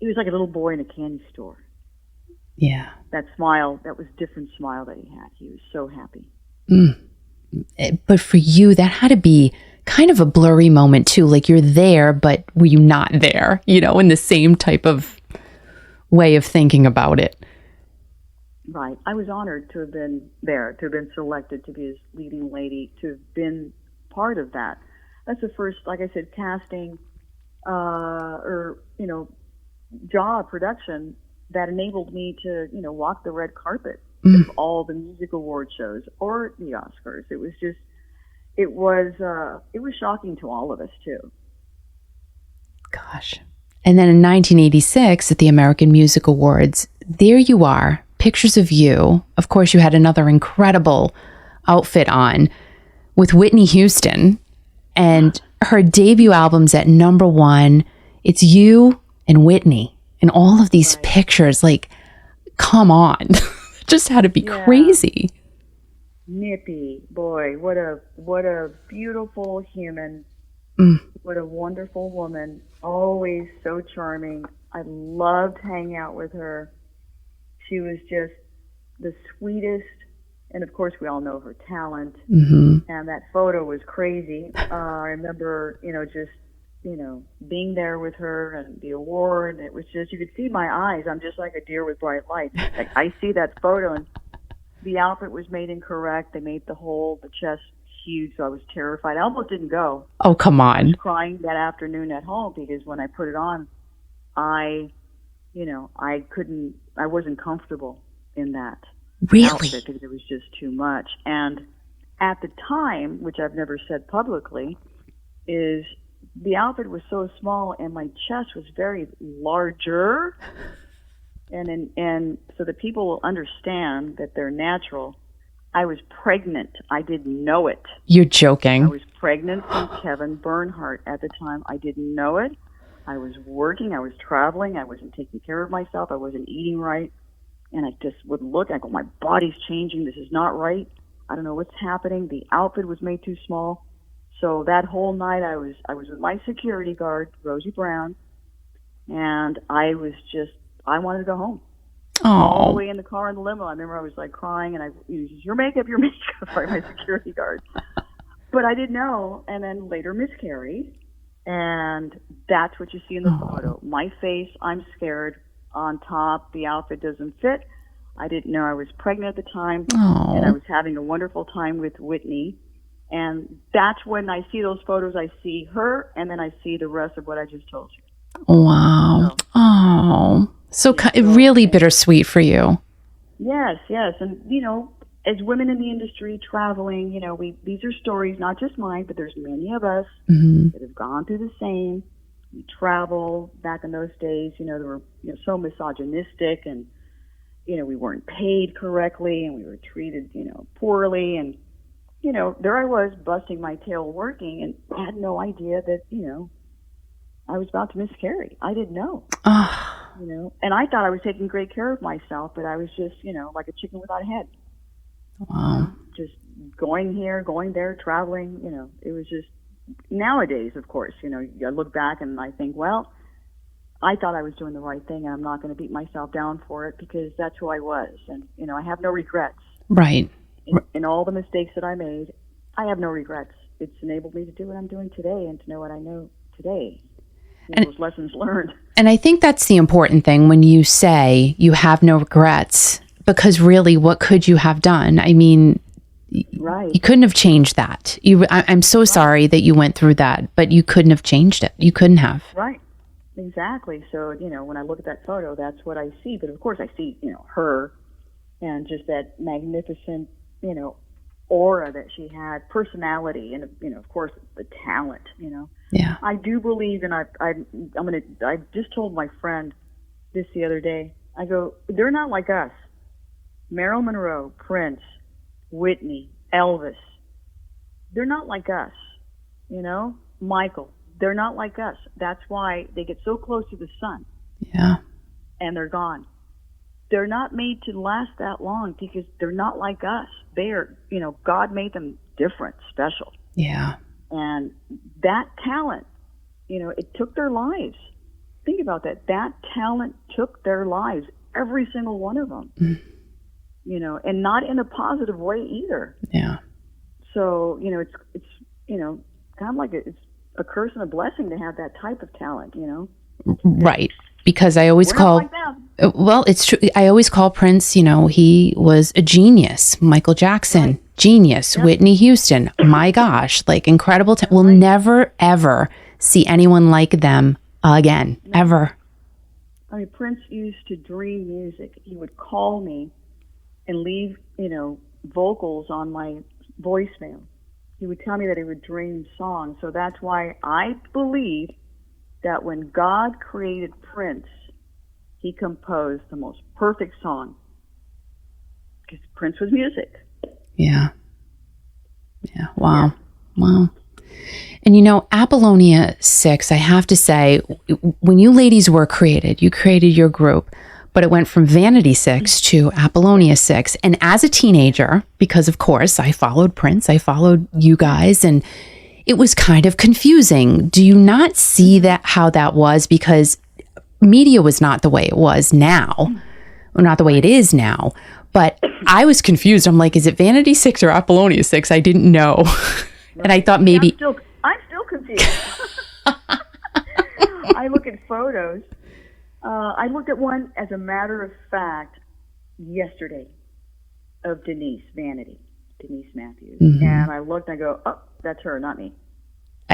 a little boy in a candy store. Yeah. That smile, that was a different smile that he had. He was so happy. But for you, that had to be kind of a blurry moment too. You're there, but were you not there, in the same type of way of thinking about it? Right. I was honored to have been there, to have been selected to be his leading lady, to have been part of that. That's the first, like I said, casting job production that enabled me to, walk the red carpet of all the music award shows or the Oscars. It was just, it was shocking to all of us too. Gosh. And then in 1986 at the American Music Awards, there you are, pictures of you. Of course, you had another incredible outfit on with Whitney Houston, and her debut album's at #1. It's you and Whitney and all of these pictures. Like, come on. Just had to be crazy. Nippy, boy, what a beautiful human. What a wonderful woman. Always so charming. I loved hanging out with her. She was just the sweetest. And of course, we all know her talent. And that photo was crazy. I remember, just, being there with her and the award. It was just, you could see my eyes. I'm just like a deer with bright lights. Like, I see that photo, and the outfit was made incorrect. They made the chest huge, so I was terrified. I almost didn't go. Oh, come on. I was crying that afternoon at home because when I put it on, I wasn't comfortable in that outfit because it was just too much. And at the time, which I've never said publicly, is the outfit was so small and my chest was very larger. And so that people will understand that they're natural. I was pregnant. I didn't know it. You're joking. I was pregnant from Kevin Bernhardt at the time. I didn't know it. I was working. I was traveling. I wasn't taking care of myself. I wasn't eating right. And I just would look. I go, my body's changing. This is not right. I don't know what's happening. The outfit was made too small. So that whole night I was with my security guard, Rosie Brown, and I wanted to go home. All the way in the car in the limo. I remember I was like crying, and your makeup, sorry, my security guard. But I didn't know, and then later miscarried, and that's what you see in the photo. My face, I'm scared. On top, the outfit doesn't fit. I didn't know I was pregnant at the time, and I was having a wonderful time with Whitney. And that's when I see those photos, I see her, and then I see the rest of what I just told you. Wow. So really bittersweet for you. Yes. And, as women in the industry traveling, these are stories, not just mine, but there's many of us that have gone through the same. We travel back in those days, they were so misogynistic, and, we weren't paid correctly, and we were treated, poorly. And, there I was busting my tail working, and I had no idea that, I was about to miscarry. I didn't know. And I thought I was taking great care of myself, but I was just, like a chicken without a head. Wow. Just going here, going there, traveling, it was just, nowadays, of course, I look back and I think, well, I thought I was doing the right thing, and I'm not going to beat myself down for it because that's who I was. And, I have no regrets. Right. In all the mistakes that I made, I have no regrets. It's enabled me to do what I'm doing today and to know what I know today. Those lessons learned. And I think that's the important thing when you say you have no regrets, because really, what could you have done? I mean, you couldn't have changed that. I'm so sorry that you went through that, but you couldn't have changed it. You couldn't have. Right. Exactly. So, when I look at that photo, that's what I see. But of course I see, her and just that magnificent, aura that she had, personality, and, of course, the talent, Yeah. I do believe, and I just told my friend this the other day. I go, they're not like us. Marilyn Monroe, Prince, Whitney, Elvis. They're not like us. Michael. They're not like us. That's why they get so close to the sun. Yeah. And they're gone. They're not made to last that long because they're not like us. They are, God made them different, special. Yeah. And that talent, it took their lives. Think about that. That talent took their lives, every single one of them. And not in a positive way either. Yeah. So, it's kind of like it's a curse and a blessing to have that type of talent, Right. Because I always it's true. I always call Prince, he was a genius. Michael Jackson, genius. Yep. Whitney Houston, my gosh, like incredible. We'll never, ever see anyone like them again, ever. I mean, Prince used to dream music. He would call me and leave, vocals on my voicemail. He would tell me that he would dream songs. So that's why I believe that when God created Prince, he composed the most perfect song. Because Prince was music. Yeah. Yeah. Wow. Yeah. Wow. And you know, Apollonia 6, I have to say, when you ladies were created, you created your group, but it went from Vanity 6 to Apollonia 6. And as a teenager, because of course I followed Prince, I followed you guys, and it was kind of confusing. Do you not see that how that was? Because media was not the way it was now, or not the way it is now. But I was confused. I'm like, is it Vanity 6 or Apollonia 6? I didn't know. And I thought maybe... I'm still confused. I look at photos. I looked at one, as a matter of fact, yesterday of Denise Matthews. Mm-hmm. And I looked and I go, oh, that's her, not me.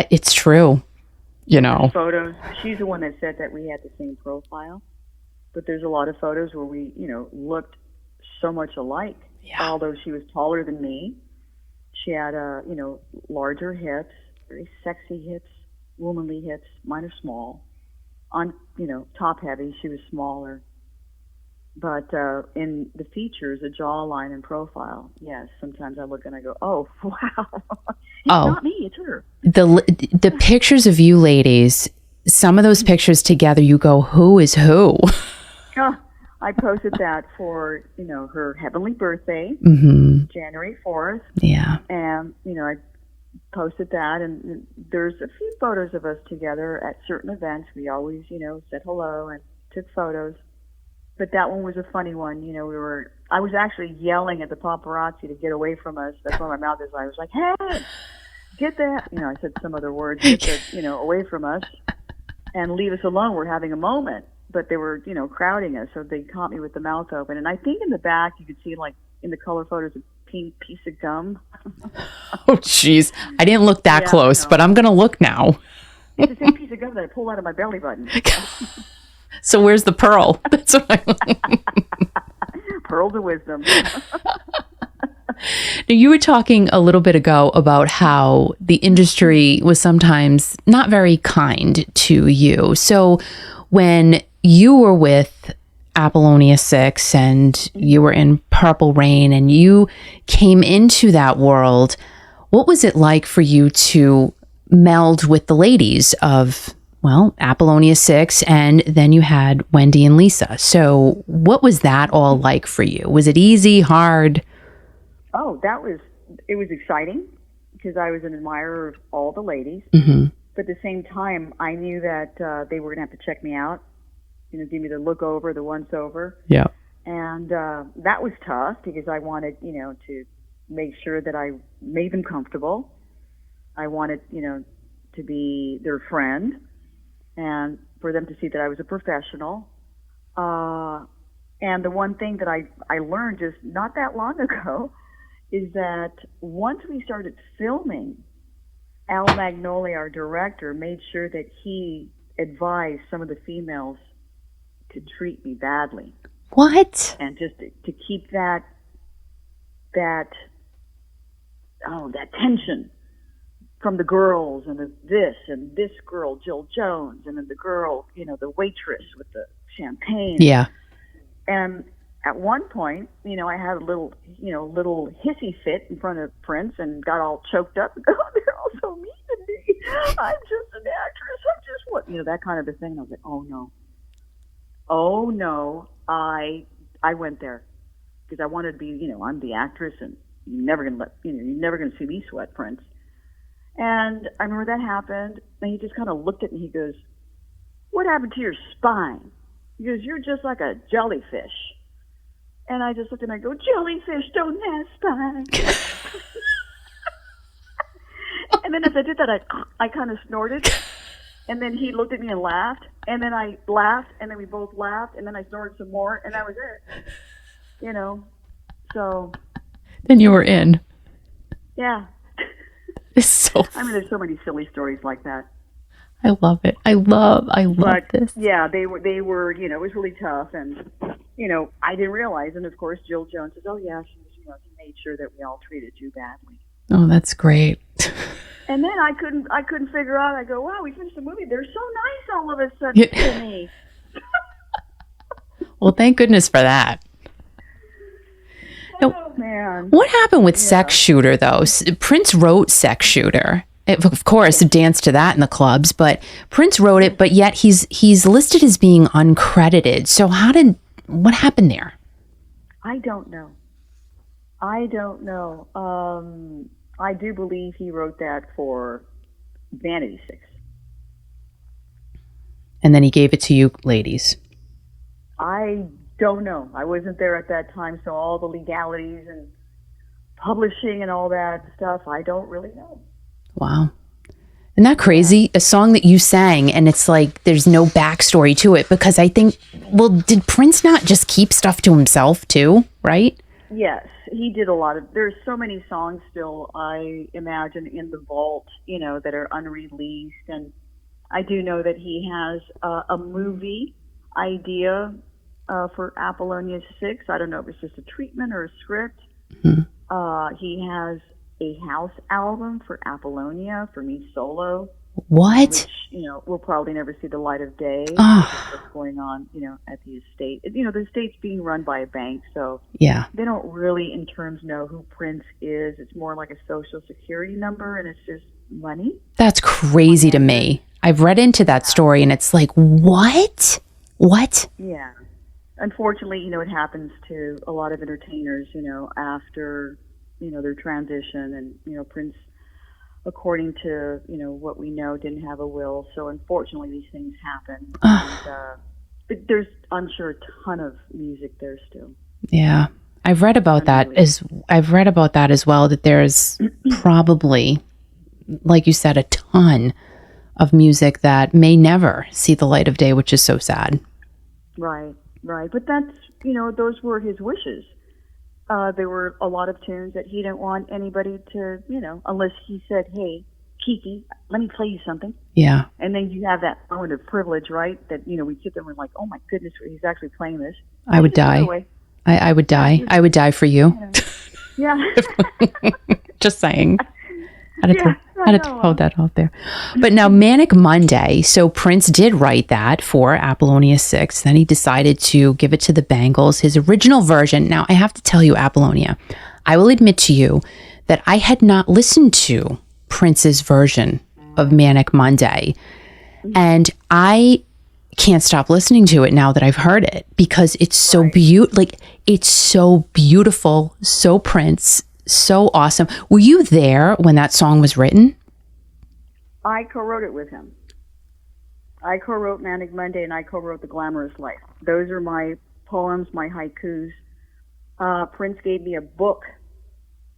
It's true. You know. Photos. She's the one that said that we had the same profile. But there's a lot of photos where we, looked so much alike. Yeah. Although she was taller than me. She had, larger hips, very sexy hips, womanly hips. Mine are small. On, top heavy, she was smaller. But in the features, the jawline and profile, yes, sometimes I look and I go, oh, wow. It's not me, it's her. The pictures of you ladies, some of those pictures together, you go, who is who? Oh, I posted that for, her heavenly birthday, January 4th. Yeah. And, I posted that, and there's a few photos of us together at certain events. We always, said hello and took photos. But that one was a funny one. I was actually yelling at the paparazzi to get away from us. That's why my mouth is. I was like, hey, get that. I said some other words, away from us and leave us alone. We're having a moment. But they were, crowding us, so they caught me with the mouth open. And I think in the back you could see, like, in the color photos, a pink piece of gum. Oh, jeez. I didn't look that close, but I'm going to look now. It's the same piece of gum that I pulled out of my belly button. So where's the pearl? That's what Pearls of wisdom. Now, you were talking a little bit ago about how the industry was sometimes not very kind to you. So when you were with Apollonia 6 and you were in Purple Rain and you came into that world, what was it like for you to meld with the ladies of, Apollonia 6, and then you had Wendy and Lisa? So what was that all like for you? Was it easy, hard? Oh, it was exciting because I was an admirer of all the ladies. Mm-hmm. But at the same time, I knew that they were going to have to check me out, give me the look over, the once over. Yeah. And that was tough because I wanted, to make sure that I made them comfortable. I wanted, to be their friend and for them to see that I was a professional. And the one thing that I learned just not that long ago is that once we started filming, Al Magnoli, our director, made sure that he advised some of the females to treat me badly. What? And just to keep that tension from the girls and this girl, Jill Jones, and then the girl, the waitress with the champagne. Yeah. And at one point, I had a little hissy fit in front of Prince and got all choked up. Oh, they're all so mean to me. I'm just an actress. I'm just what, that kind of a thing. And I was like, oh no. I went there because I wanted to be, I'm the actress, and you're never gonna see me sweat, Prince. And I remember that happened, and he just kind of looked at me. He goes, "What happened to your spine?" He goes, "You're just like a jellyfish." And I just looked at him and I go, "Jellyfish don't have spines." And then as I did that, I kind of snorted. And then he looked at me and laughed. And then I laughed. And then we both laughed. And then I snorted some more. And that was it. So. Then you were in. Yeah. It's so I mean, there's so many silly stories like that. I love it. I love this. Yeah, they were, it was really tough. And, I didn't realize. And of course, Jill Jones says, "Oh yeah, she made sure that we all treated you badly." Oh, that's great. And then I couldn't figure out. I go, wow, we finished the movie. They're so nice all of a sudden to me. Well, thank goodness for that. Oh, Now, man. what happened with Sex Shooter, though? Prince wrote Sex Shooter. Of course, danced to that in the clubs, but Prince wrote it, but yet he's listed as being uncredited. So what happened there? I don't know. I do believe he wrote that for Vanity 6. And then he gave it to you ladies. I don't know. I wasn't there at that time, so all the legalities and publishing and all that stuff, I don't really know. Wow. Isn't that crazy? A song that you sang and it's like there's no backstory to it, because I think, well, did Prince not just keep stuff to himself too, right? Yes, he did a lot of, there's so many songs still, I imagine, in the vault, that are unreleased. And I do know that he has a movie idea for Apollonia 6. I don't know if it's just a treatment or a script. Mm-hmm. He has a house album for Apollonia, for me solo. What? Which, we'll probably never see the light of day. What's going on, at the estate. The estate's being run by a bank, so they don't really, in terms, know who Prince is. It's more like a social security number, and it's just money. That's crazy to me. I've read into that story, and it's like, what? What? Yeah. Unfortunately, it happens to a lot of entertainers, after, their transition, and, Prince, according to, what we know, didn't have a will. So unfortunately, these things happen. But there's, I'm sure, a ton of music there still. Yeah. I've read about that as well, that there's probably, like you said, a ton of music that may never see the light of day, which is so sad. Right. But that's, those were his wishes. There were a lot of tunes that he didn't want anybody to, unless he said, hey, Kiki, let me play you something. Yeah. And then you have that moment of privilege, right? That, we sit there and we're like, oh my goodness, he's actually playing this. I would die. I would die. I would die for you. Yeah. Just saying. I had to hold that out there. But now Manic Monday. So Prince did write that for Apollonia 6. Then he decided to give it to the Bangles, his original version. Now I have to tell you, Apollonia, I will admit to you that I had not listened to Prince's version of Manic Monday. And I can't stop listening to it now that I've heard it, because it's so it's so beautiful, so Prince, so awesome. Were you there when that song was written? I co-wrote it with him. I co-wrote Manic Monday, and I co-wrote The Glamorous Life. Those are my poems, my haikus. Prince gave me a book,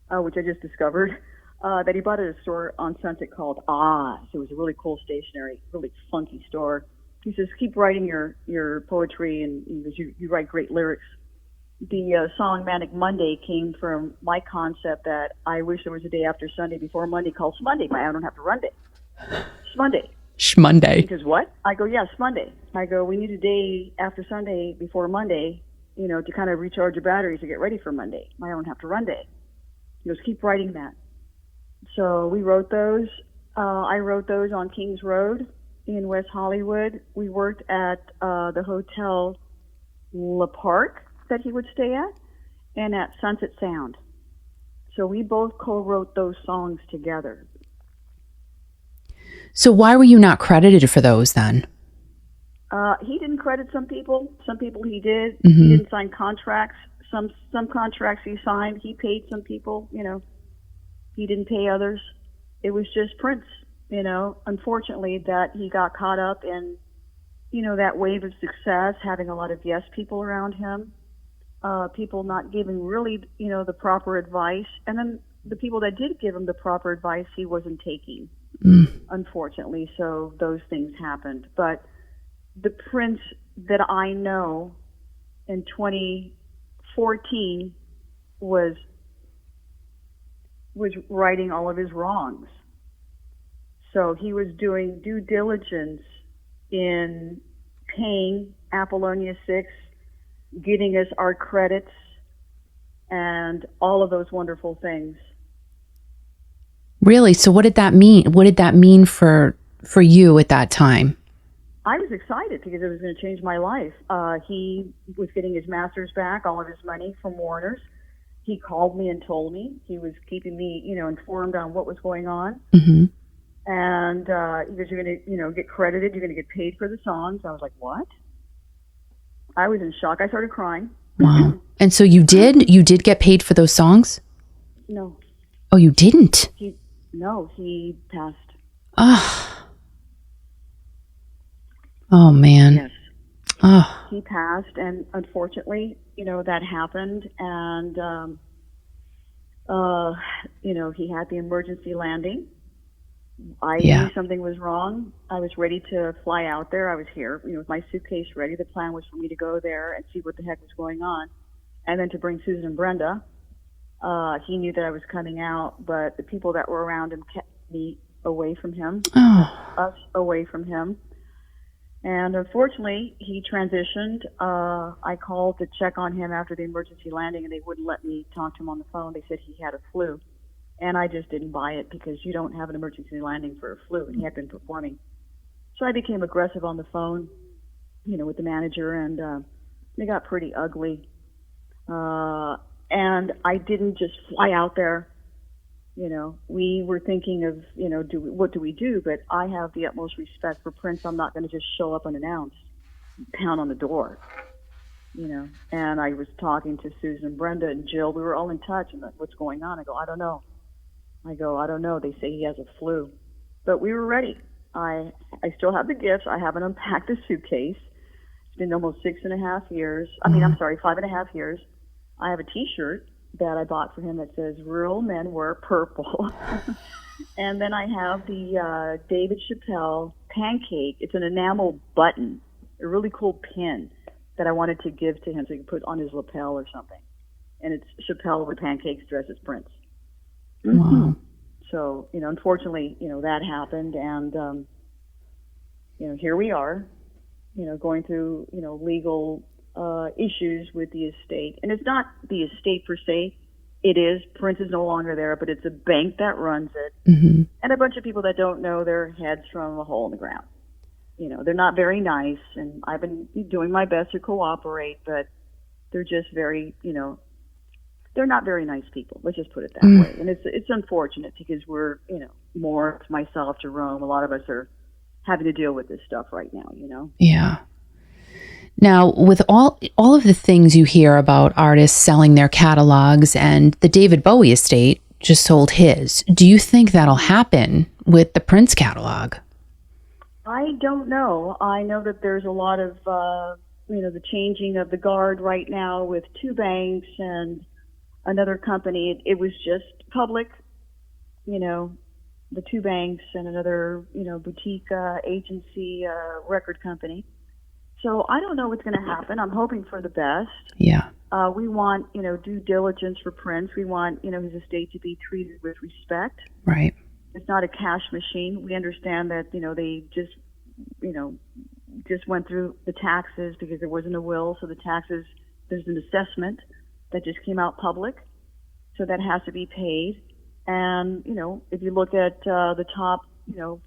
which I just discovered, that he bought at a store on Sunset called Oz. It was a really cool stationery, really funky store. He says, keep writing your poetry, and you write great lyrics. The song Manic Monday came from my concept that I wish there was a day after Sunday before Monday called Smonday. I don't have to run day. Smonday. Schmonday. He goes, what? I go, yeah, Smonday. I go, we need a day after Sunday before Monday, to kind of recharge your batteries to get ready for Monday. I don't have to run day. He goes, keep writing that. So we wrote those. I wrote those on Kings Road in West Hollywood. We worked at the Hotel La Park that he would stay at, and at Sunset Sound. So we both co-wrote those songs together. So why were you not credited for those then? He didn't credit some people. Some people he did. Mm-hmm. He didn't sign contracts. Some contracts he signed. He paid some people. He didn't pay others. It was just Prince. Unfortunately, that he got caught up in, that wave of success, having a lot of yes people around him. People not giving really, the proper advice. And then the people that did give him the proper advice, he wasn't taking, unfortunately. So those things happened. But the Prince that I know in 2014 was righting all of his wrongs. So he was doing due diligence in paying Apollonia 6, giving us our credits, and all of those wonderful things. Really? So what did that mean? What did that mean for you at that time? I was excited because it was going to change my life. He was getting his master's back, all of his money from Warner's. He called me and told me he was keeping me, informed on what was going on. Mm-hmm. And he goes, "You're going to, get credited. You're going to get paid for the songs." I was like, "What?" I was in shock. I started crying. Wow. And so you did get paid for those songs? No. Oh, you didn't? He passed. Oh man. Yes. Oh. He passed, and unfortunately, that happened, and he had the emergency landing. I knew something was wrong. I was ready to fly out there. I was here, with my suitcase ready. The plan was for me to go there and see what the heck was going on, and then to bring Susan and Brenda. He knew that I was coming out, but the people that were around him kept me away from him, us away from him. And unfortunately, he transitioned. I called to check on him after the emergency landing, and they wouldn't let me talk to him on the phone. They said he had a flu. And I just didn't buy it because you don't have an emergency landing for a flu, and he had been performing. So I became aggressive on the phone, with the manager, and it got pretty ugly. And I didn't just fly out there. We were thinking of, what do we do? But I have the utmost respect for Prince. I'm not going to just show up unannounced, pound on the door, And I was talking to Susan, Brenda, and Jill. We were all in touch, and what's going on? I go, I don't know. They say he has a flu. But we were ready. I still have the gifts. I haven't unpacked the suitcase. It's been almost 5.5 years. I have a T-shirt that I bought for him that says, "Real men wear purple." And then I have the David Chappelle pancake. It's an enamel button, a really cool pin that I wanted to give to him so he could put on his lapel or something. And it's Chappelle with pancakes dressed as Prince. Wow. So, unfortunately, that happened, and, here we are, going through, legal issues with the estate. And it's not the estate per se. It is. Prince is no longer there, but it's a bank that runs it. Mm-hmm. And a bunch of people that don't know their heads from a hole in the ground. They're not very nice, and I've been doing my best to cooperate, but they're just very, they're not very nice people. Let's just put it that way. And it's unfortunate because we're, more myself, Jerome, a lot of us are having to deal with this stuff right now, Yeah. Now, with all of the things you hear about artists selling their catalogs, and the David Bowie estate just sold his, do you think that'll happen with the Prince catalog? I don't know. I know that there's a lot of, the changing of the guard right now with two banks and another company. It was just public, the two banks and another, boutique agency record company. So I don't know what's going to happen. I'm hoping for the best. Yeah. We want, due diligence for Prince. We want, his estate to be treated with respect. Right. It's not a cash machine. We understand that, they just went through the taxes because there wasn't a will. So the taxes, there's an assessment that just came out public. So that has to be paid. And, if you look at the top,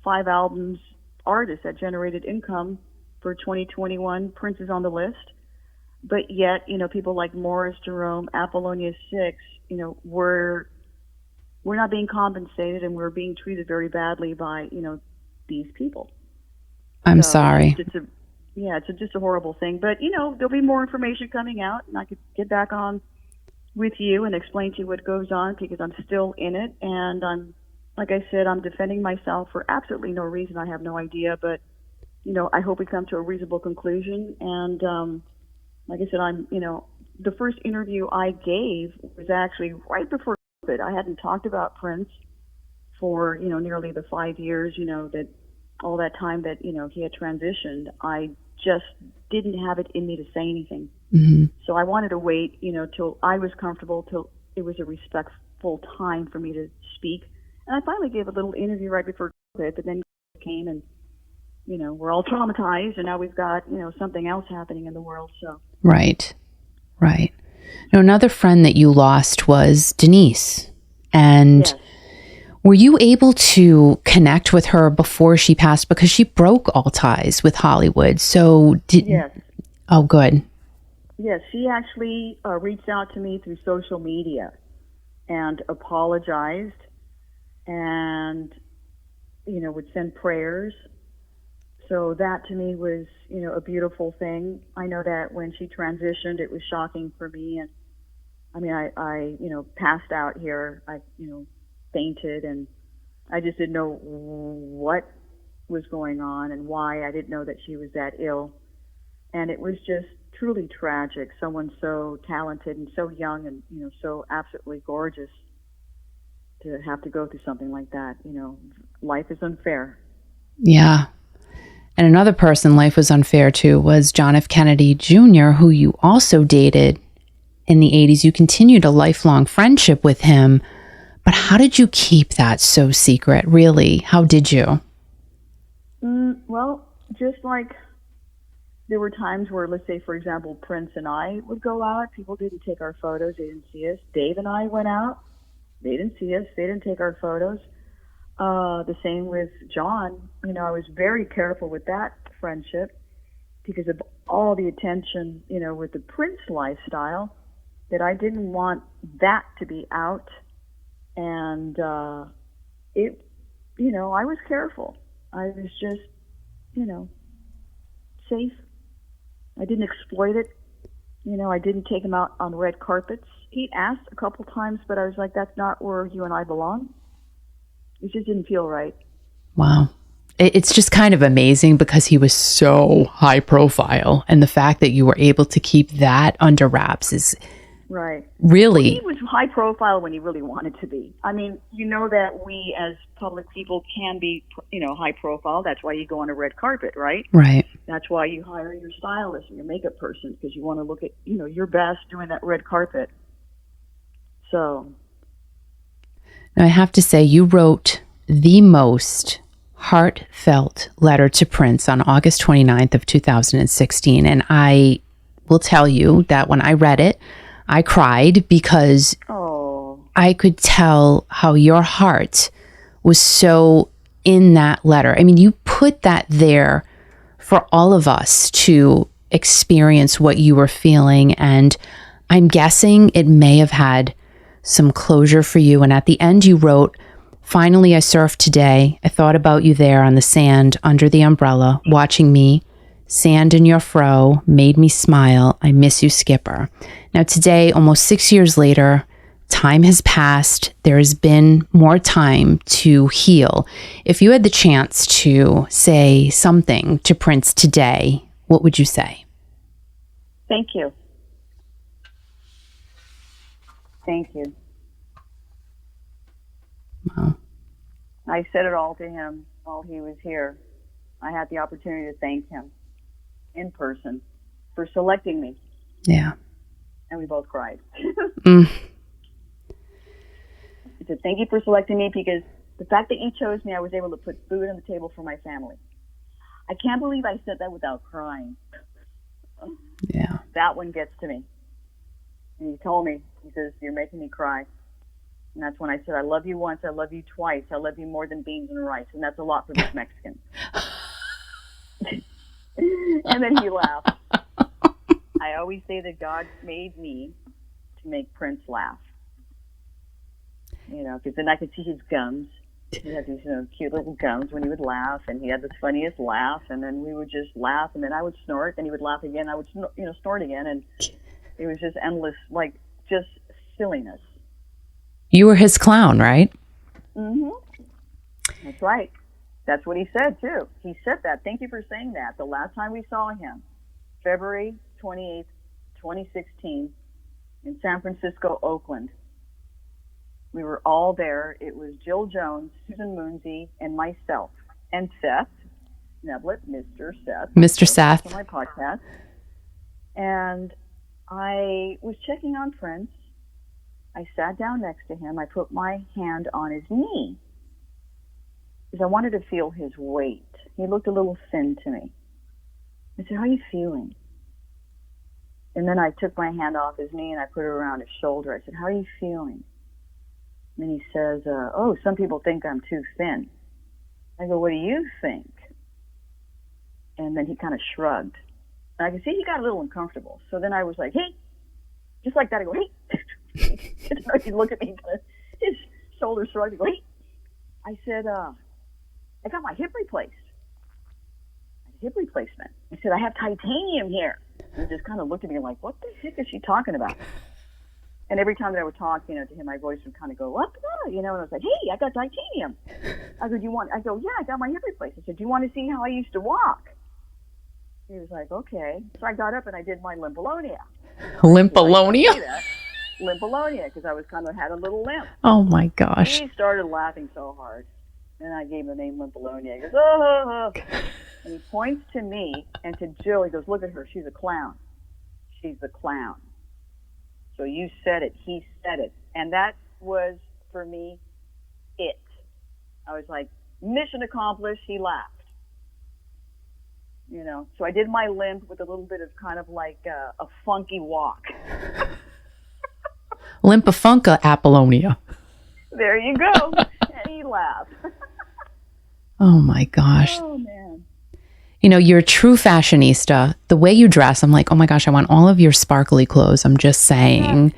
5 albums, artists that generated income for 2021, Prince is on the list. But yet, people like Morris Jerome, Apollonia 6, we're not being compensated, and we're being treated very badly by, these people. I'm sorry. It's just a horrible thing. But, there'll be more information coming out, and I could get back on with you and explain to you what goes on because I'm still in it. And like I said, I'm defending myself for absolutely no reason. I have no idea. But, I hope we come to a reasonable conclusion. And like I said, the first interview I gave was actually right before COVID. I hadn't talked about Prince for, nearly the 5 years, that all that time that, he had transitioned. I just didn't have it in me to say anything. Mm-hmm. So I wanted to wait, till I was comfortable, till it was a respectful time for me to speak. And I finally gave a little interview right before COVID, but then came and, we're all traumatized, and now we've got, something else happening in the world. So Right. Now, another friend that you lost was Denise. And yes. Were you able to connect with her before she passed? Because she broke all ties with Hollywood. So Yes. Oh, good. Yes, she actually reached out to me through social media and apologized and, would send prayers. So that to me was, a beautiful thing. I know that when she transitioned, it was shocking for me. And I mean, I passed out here. I, fainted, and I just didn't know what was going on and why. I didn't know that she was that ill. And it was just truly tragic. Someone so talented and so young and, so absolutely gorgeous to have to go through something like that. Life is unfair. Yeah. And another person life was unfair to was John F. Kennedy Jr., who you also dated in the 80s. You continued a lifelong friendship with him. But how did you keep that so secret? Really? How did you? Well, just like there were times where, let's say, for example, Prince and I would go out. People didn't take our photos. They didn't see us. Dave and I went out. They didn't see us. They didn't take our photos. The same with John. I was very careful with that friendship because of all the attention, with the Prince lifestyle, that I didn't want that to be out. And I was careful. I was just, safe. I didn't exploit it. I didn't take him out on red carpets. He asked a couple times, but I was like, that's not where you and I belong. It just didn't feel right. Wow. It's just kind of amazing because he was so high profile. And the fact that you were able to keep that under wraps is right. Really. Well, he was high profile when he really wanted to be. I mean, that we as public people can be, high profile. That's why you go on a red carpet, right? Right. That's why you hire your stylist and your makeup person, because you want to look at, your best doing that red carpet. So. Now, I have to say, you wrote the most heartfelt letter to Prince on August 29th of 2016. And I will tell you that when I read it, I cried because I could tell how your heart was so in that letter. I mean, you put that there for all of us to experience what you were feeling. And I'm guessing it may have had some closure for you. And at the end, you wrote, "Finally, I surfed today. I thought about you there on the sand under the umbrella, watching me. Sand in your fro made me smile. I miss you, Skipper." Now today, almost 6 years later, time has passed. There has been more time to heal. If you had the chance to say something to Prince today, what would you say? Thank you. Thank you. Wow. I said it all to him while he was here. I had the opportunity to thank him in person for selecting me. Yeah. And we both cried. Mm. I said, thank you for selecting me, because the fact that you chose me, I was able to put food on the table for my family. I can't believe I said that without crying. Yeah. That one gets to me. And he told me, he says, "You're making me cry." And that's when I said, "I love you once, I love you twice, I love you more than beans and rice." And that's a lot for this Mexican. And then he laughed. I always say that God made me to make Prince laugh. Because then I could see his gums. He had these cute little gums when he would laugh, and he had the funniest laugh, and then we would just laugh, and then I would snort, and he would laugh again, I would snort again, and it was just endless, just silliness. You were his clown, right? Mm-hmm. That's right. That's what he said, too. He said that. Thank you for saying that. The last time we saw him, February 28th, 2016, in San Francisco, Oakland. We were all there. It was Jill Jones, Susan Moonsey, and myself, and Seth Neblett, Mr. Seth. Mr. Seth. On my podcast. And I was checking on Prince. I sat down next to him. I put my hand on his knee because I wanted to feel his weight. He looked a little thin to me. I said, "How are you feeling?" And then I took my hand off his knee and I put it around his shoulder. I said, "How are you feeling?" And he says, oh, some people think I'm too thin. I go, what do you think? And then he kind of shrugged. And I could see he got a little uncomfortable. So then I was like, hey, just like that. I go, hey. He'd look at me, his shoulders shrugged. I go, hey. I said, I got my hip replaced. Hip replacement. I said, I have titanium here. And he just kind of looked at me like, what the heck is she talking about? And every time that I would talk, to him, my voice would kind of go up, and I was like, hey, I got titanium. I go, yeah, I got my hip replaced. I said, do you want to see how I used to walk? He was like, okay. So I got up and I did my Limpolonia. Limpolonia? Limpolonia, because I was had a little limp. Oh my gosh. He started laughing so hard. And I gave him the name Limpolonia. He goes, oh. And he points to me and to Jill. He goes, look at her. She's a clown. She's the clown. So you said it. He said it. And that was, for me, it. I was like, mission accomplished. He laughed. So I did my limp with a little bit of kind of like a funky walk. Limpafunka Apollonia. There you go. And he laughed. Oh my gosh. Oh man. You're a true fashionista. The way you dress, I'm like, oh my gosh, I want all of your sparkly clothes. I'm just saying.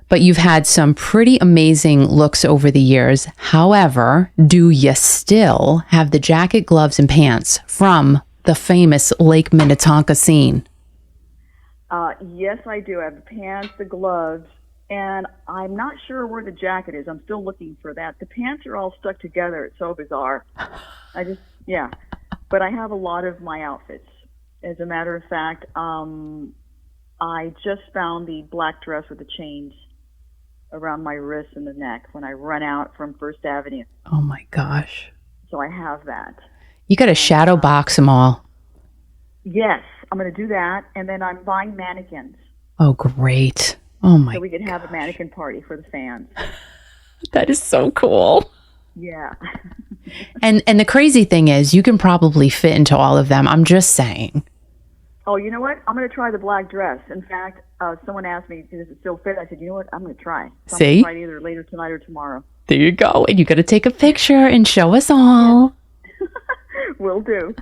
But you've had some pretty amazing looks over the years. However, do you still have the jacket, gloves, and pants from the famous Lake Minnetonka scene? Yes, I do. I have the pants, the gloves, and I'm not sure where the jacket is. I'm still looking for that. The pants are all stuck together. It's so bizarre. But I have a lot of my outfits. As a matter of fact, I just found the black dress with the chains around my wrist and the neck when I run out from First Avenue. Oh my gosh. So I have that. You got to shadow box them all. Yes, I'm going to do that. And then I'm buying mannequins. Oh, great. Oh my. So we could have a mannequin party for the fans. That is so cool. Yeah. And the crazy thing is, you can probably fit into all of them. I'm just saying. Oh, you know what? I'm going to try the black dress. In fact, someone asked me, does it still fit? I said, you know what? I'm going to try. So See? I'm going to try it either later tonight or tomorrow. There you go. And you got to take a picture and show us all. Will do.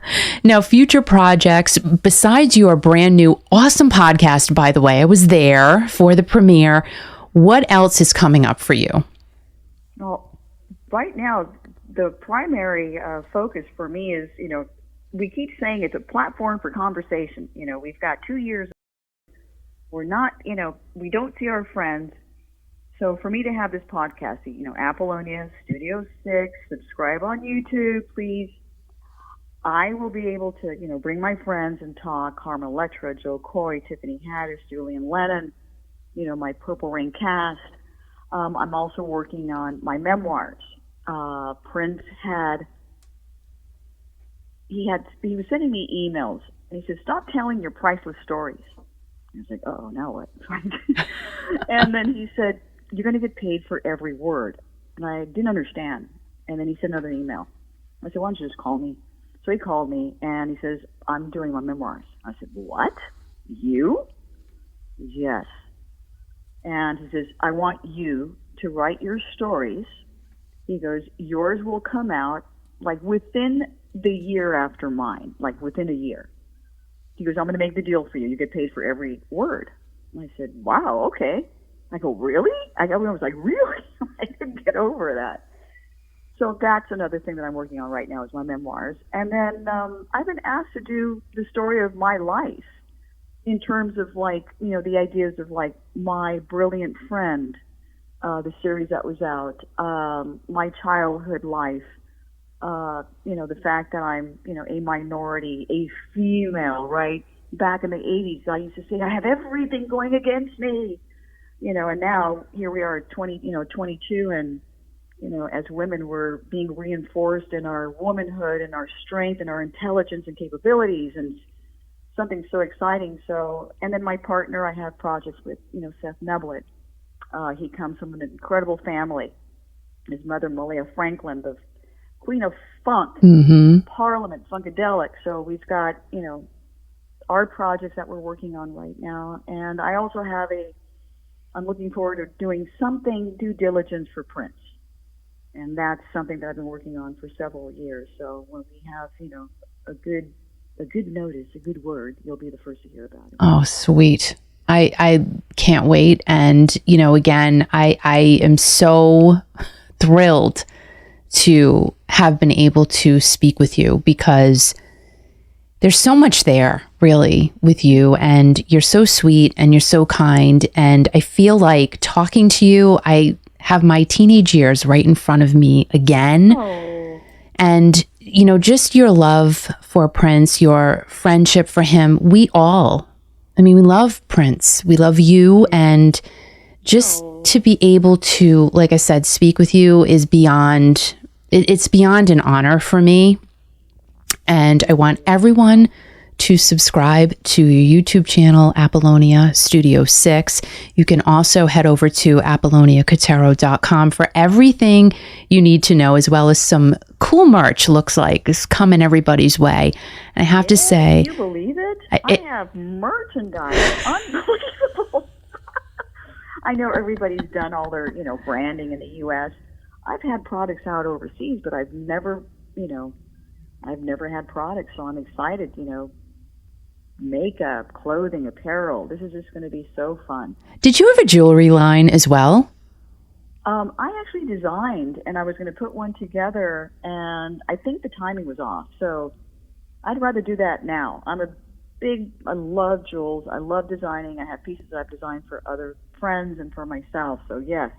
Now, future projects, besides your brand new awesome podcast, by the way, I was there for the premiere. What else is coming up for you? Well, right now, the primary focus for me is, we keep saying it's a platform for conversation. We've got 2 years. We're not, we don't see our friends. So for me to have this podcast, Apollonia, Studio 6, subscribe on YouTube, please. I will be able to, bring my friends and talk. Carmen Electra, Joe Coy, Tiffany Haddish, Julian Lennon, my Purple Rain cast. I'm also working on my memoirs. Prince he was sending me emails, and he said, stop telling your priceless stories. I was like, oh, now what? And then he said, you're going to get paid for every word. And I didn't understand. And then he sent another email. I said, why don't you just call me? So he called me, and he says, I'm doing my memoirs. I said, what? You? Yes. And he says, I want you to write your stories. He goes, yours will come out like within the year after mine, like within a year. He goes, I'm going to make the deal for you. You get paid for every word. And I said, wow, okay. I go, really? I was like, really? I couldn't get over that. So that's another thing that I'm working on right now is my memoirs. And then I've been asked to do the story of my life in terms of the ideas of My Brilliant Friend, the series that was out, my childhood life, the fact that I'm, a minority, a female, right? Back in the 80s, I used to say, I have everything going against me, and now here we are at 22, and, as women, we're being reinforced in our womanhood and our strength and our intelligence and capabilities, and something so exciting. So, and then my partner, I have projects with, Seth Neblett. He comes from an incredible family. His mother, Malia Franklin, the Queen of Funk, Parliament, Funkadelic. So we've got, art projects that we're working on right now. And I also have I'm looking forward to doing something due diligence for Prince. And that's something that I've been working on for several years. So when we have, a good notice, a good word, you'll be the first to hear about it. Oh, sweet. I can't wait. And, again, I am so thrilled to have been able to speak with you, because there's so much there really with you, and you're so sweet and you're so kind. And I feel like talking to you, I have my teenage years right in front of me again. Oh. And, just your love for Prince, your friendship for him, we love Prince. We love you. And just to be able to, like I said, speak with you is beyond, it's beyond an honor for me. And I want everyone to subscribe to your YouTube channel, Apollonia Studio 6. You can also head over to apolloniacotero.com for everything you need to know, as well as some cool merch looks like is coming everybody's way. And I have to say... Can you believe it? I have merchandise. Unbelievable. I know everybody's done all their, branding in the U.S. I've had products out overseas, but I've never had products, so I'm excited, makeup, clothing, apparel. This is just going to be so fun. Did you have a jewelry line as well? I actually designed, and I was going to put one together, and I think the timing was off. So I'd rather do that now. I love jewels. I love designing. I have pieces I've designed for other friends and for myself. So yes,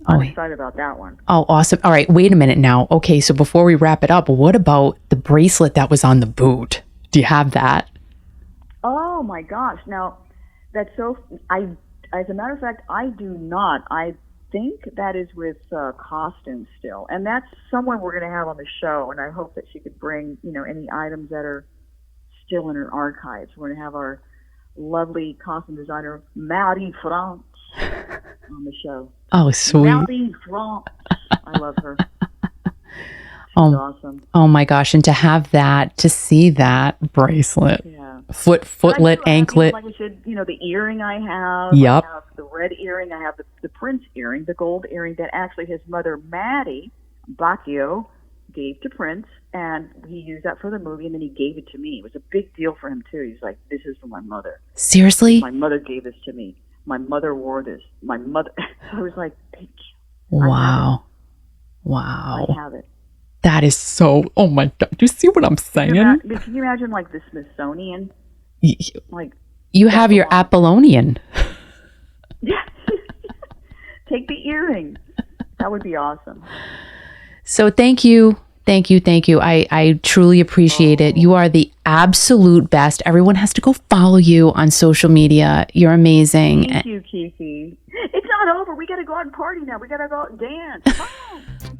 I'm excited about that one. Oh, awesome. All right, wait a minute now. Okay, so before we wrap it up, what about the bracelet that was on the boot? Do you have that? Oh my gosh. Now, that's so, as a matter of fact, I do not. I think that is with costumes still. And that's someone we're going to have on the show. And I hope that she could bring, any items that are still in her archives. We're going to have our lovely costume designer, Marie France, on the show. Oh, sweet. Marie France. I love her. She's awesome. Oh my gosh. And to see that bracelet. Yeah. Footlet, anklet. Like I said, the earring I have. Yep. I have the red earring. I have the Prince earring, the gold earring that actually his mother, Maddie Bacchio, gave to Prince. And he used that for the movie, and then he gave it to me. It was a big deal for him, too. He's like, this is for my mother. Seriously? My mother gave this to me. My mother wore this. My mother. I was like, thank you. Wow. I have it. That is so, oh my God. Do you see what I'm saying? Can you imagine like the Smithsonian? You have your Apollonian. Yeah. Take the earring. That would be awesome. So thank you. Thank you. I truly appreciate it. You are the absolute best. Everyone has to go follow you on social media. You're amazing. Thank you, Kiki. It's not over. We got to go out and party now. We got to go out and dance. Come on.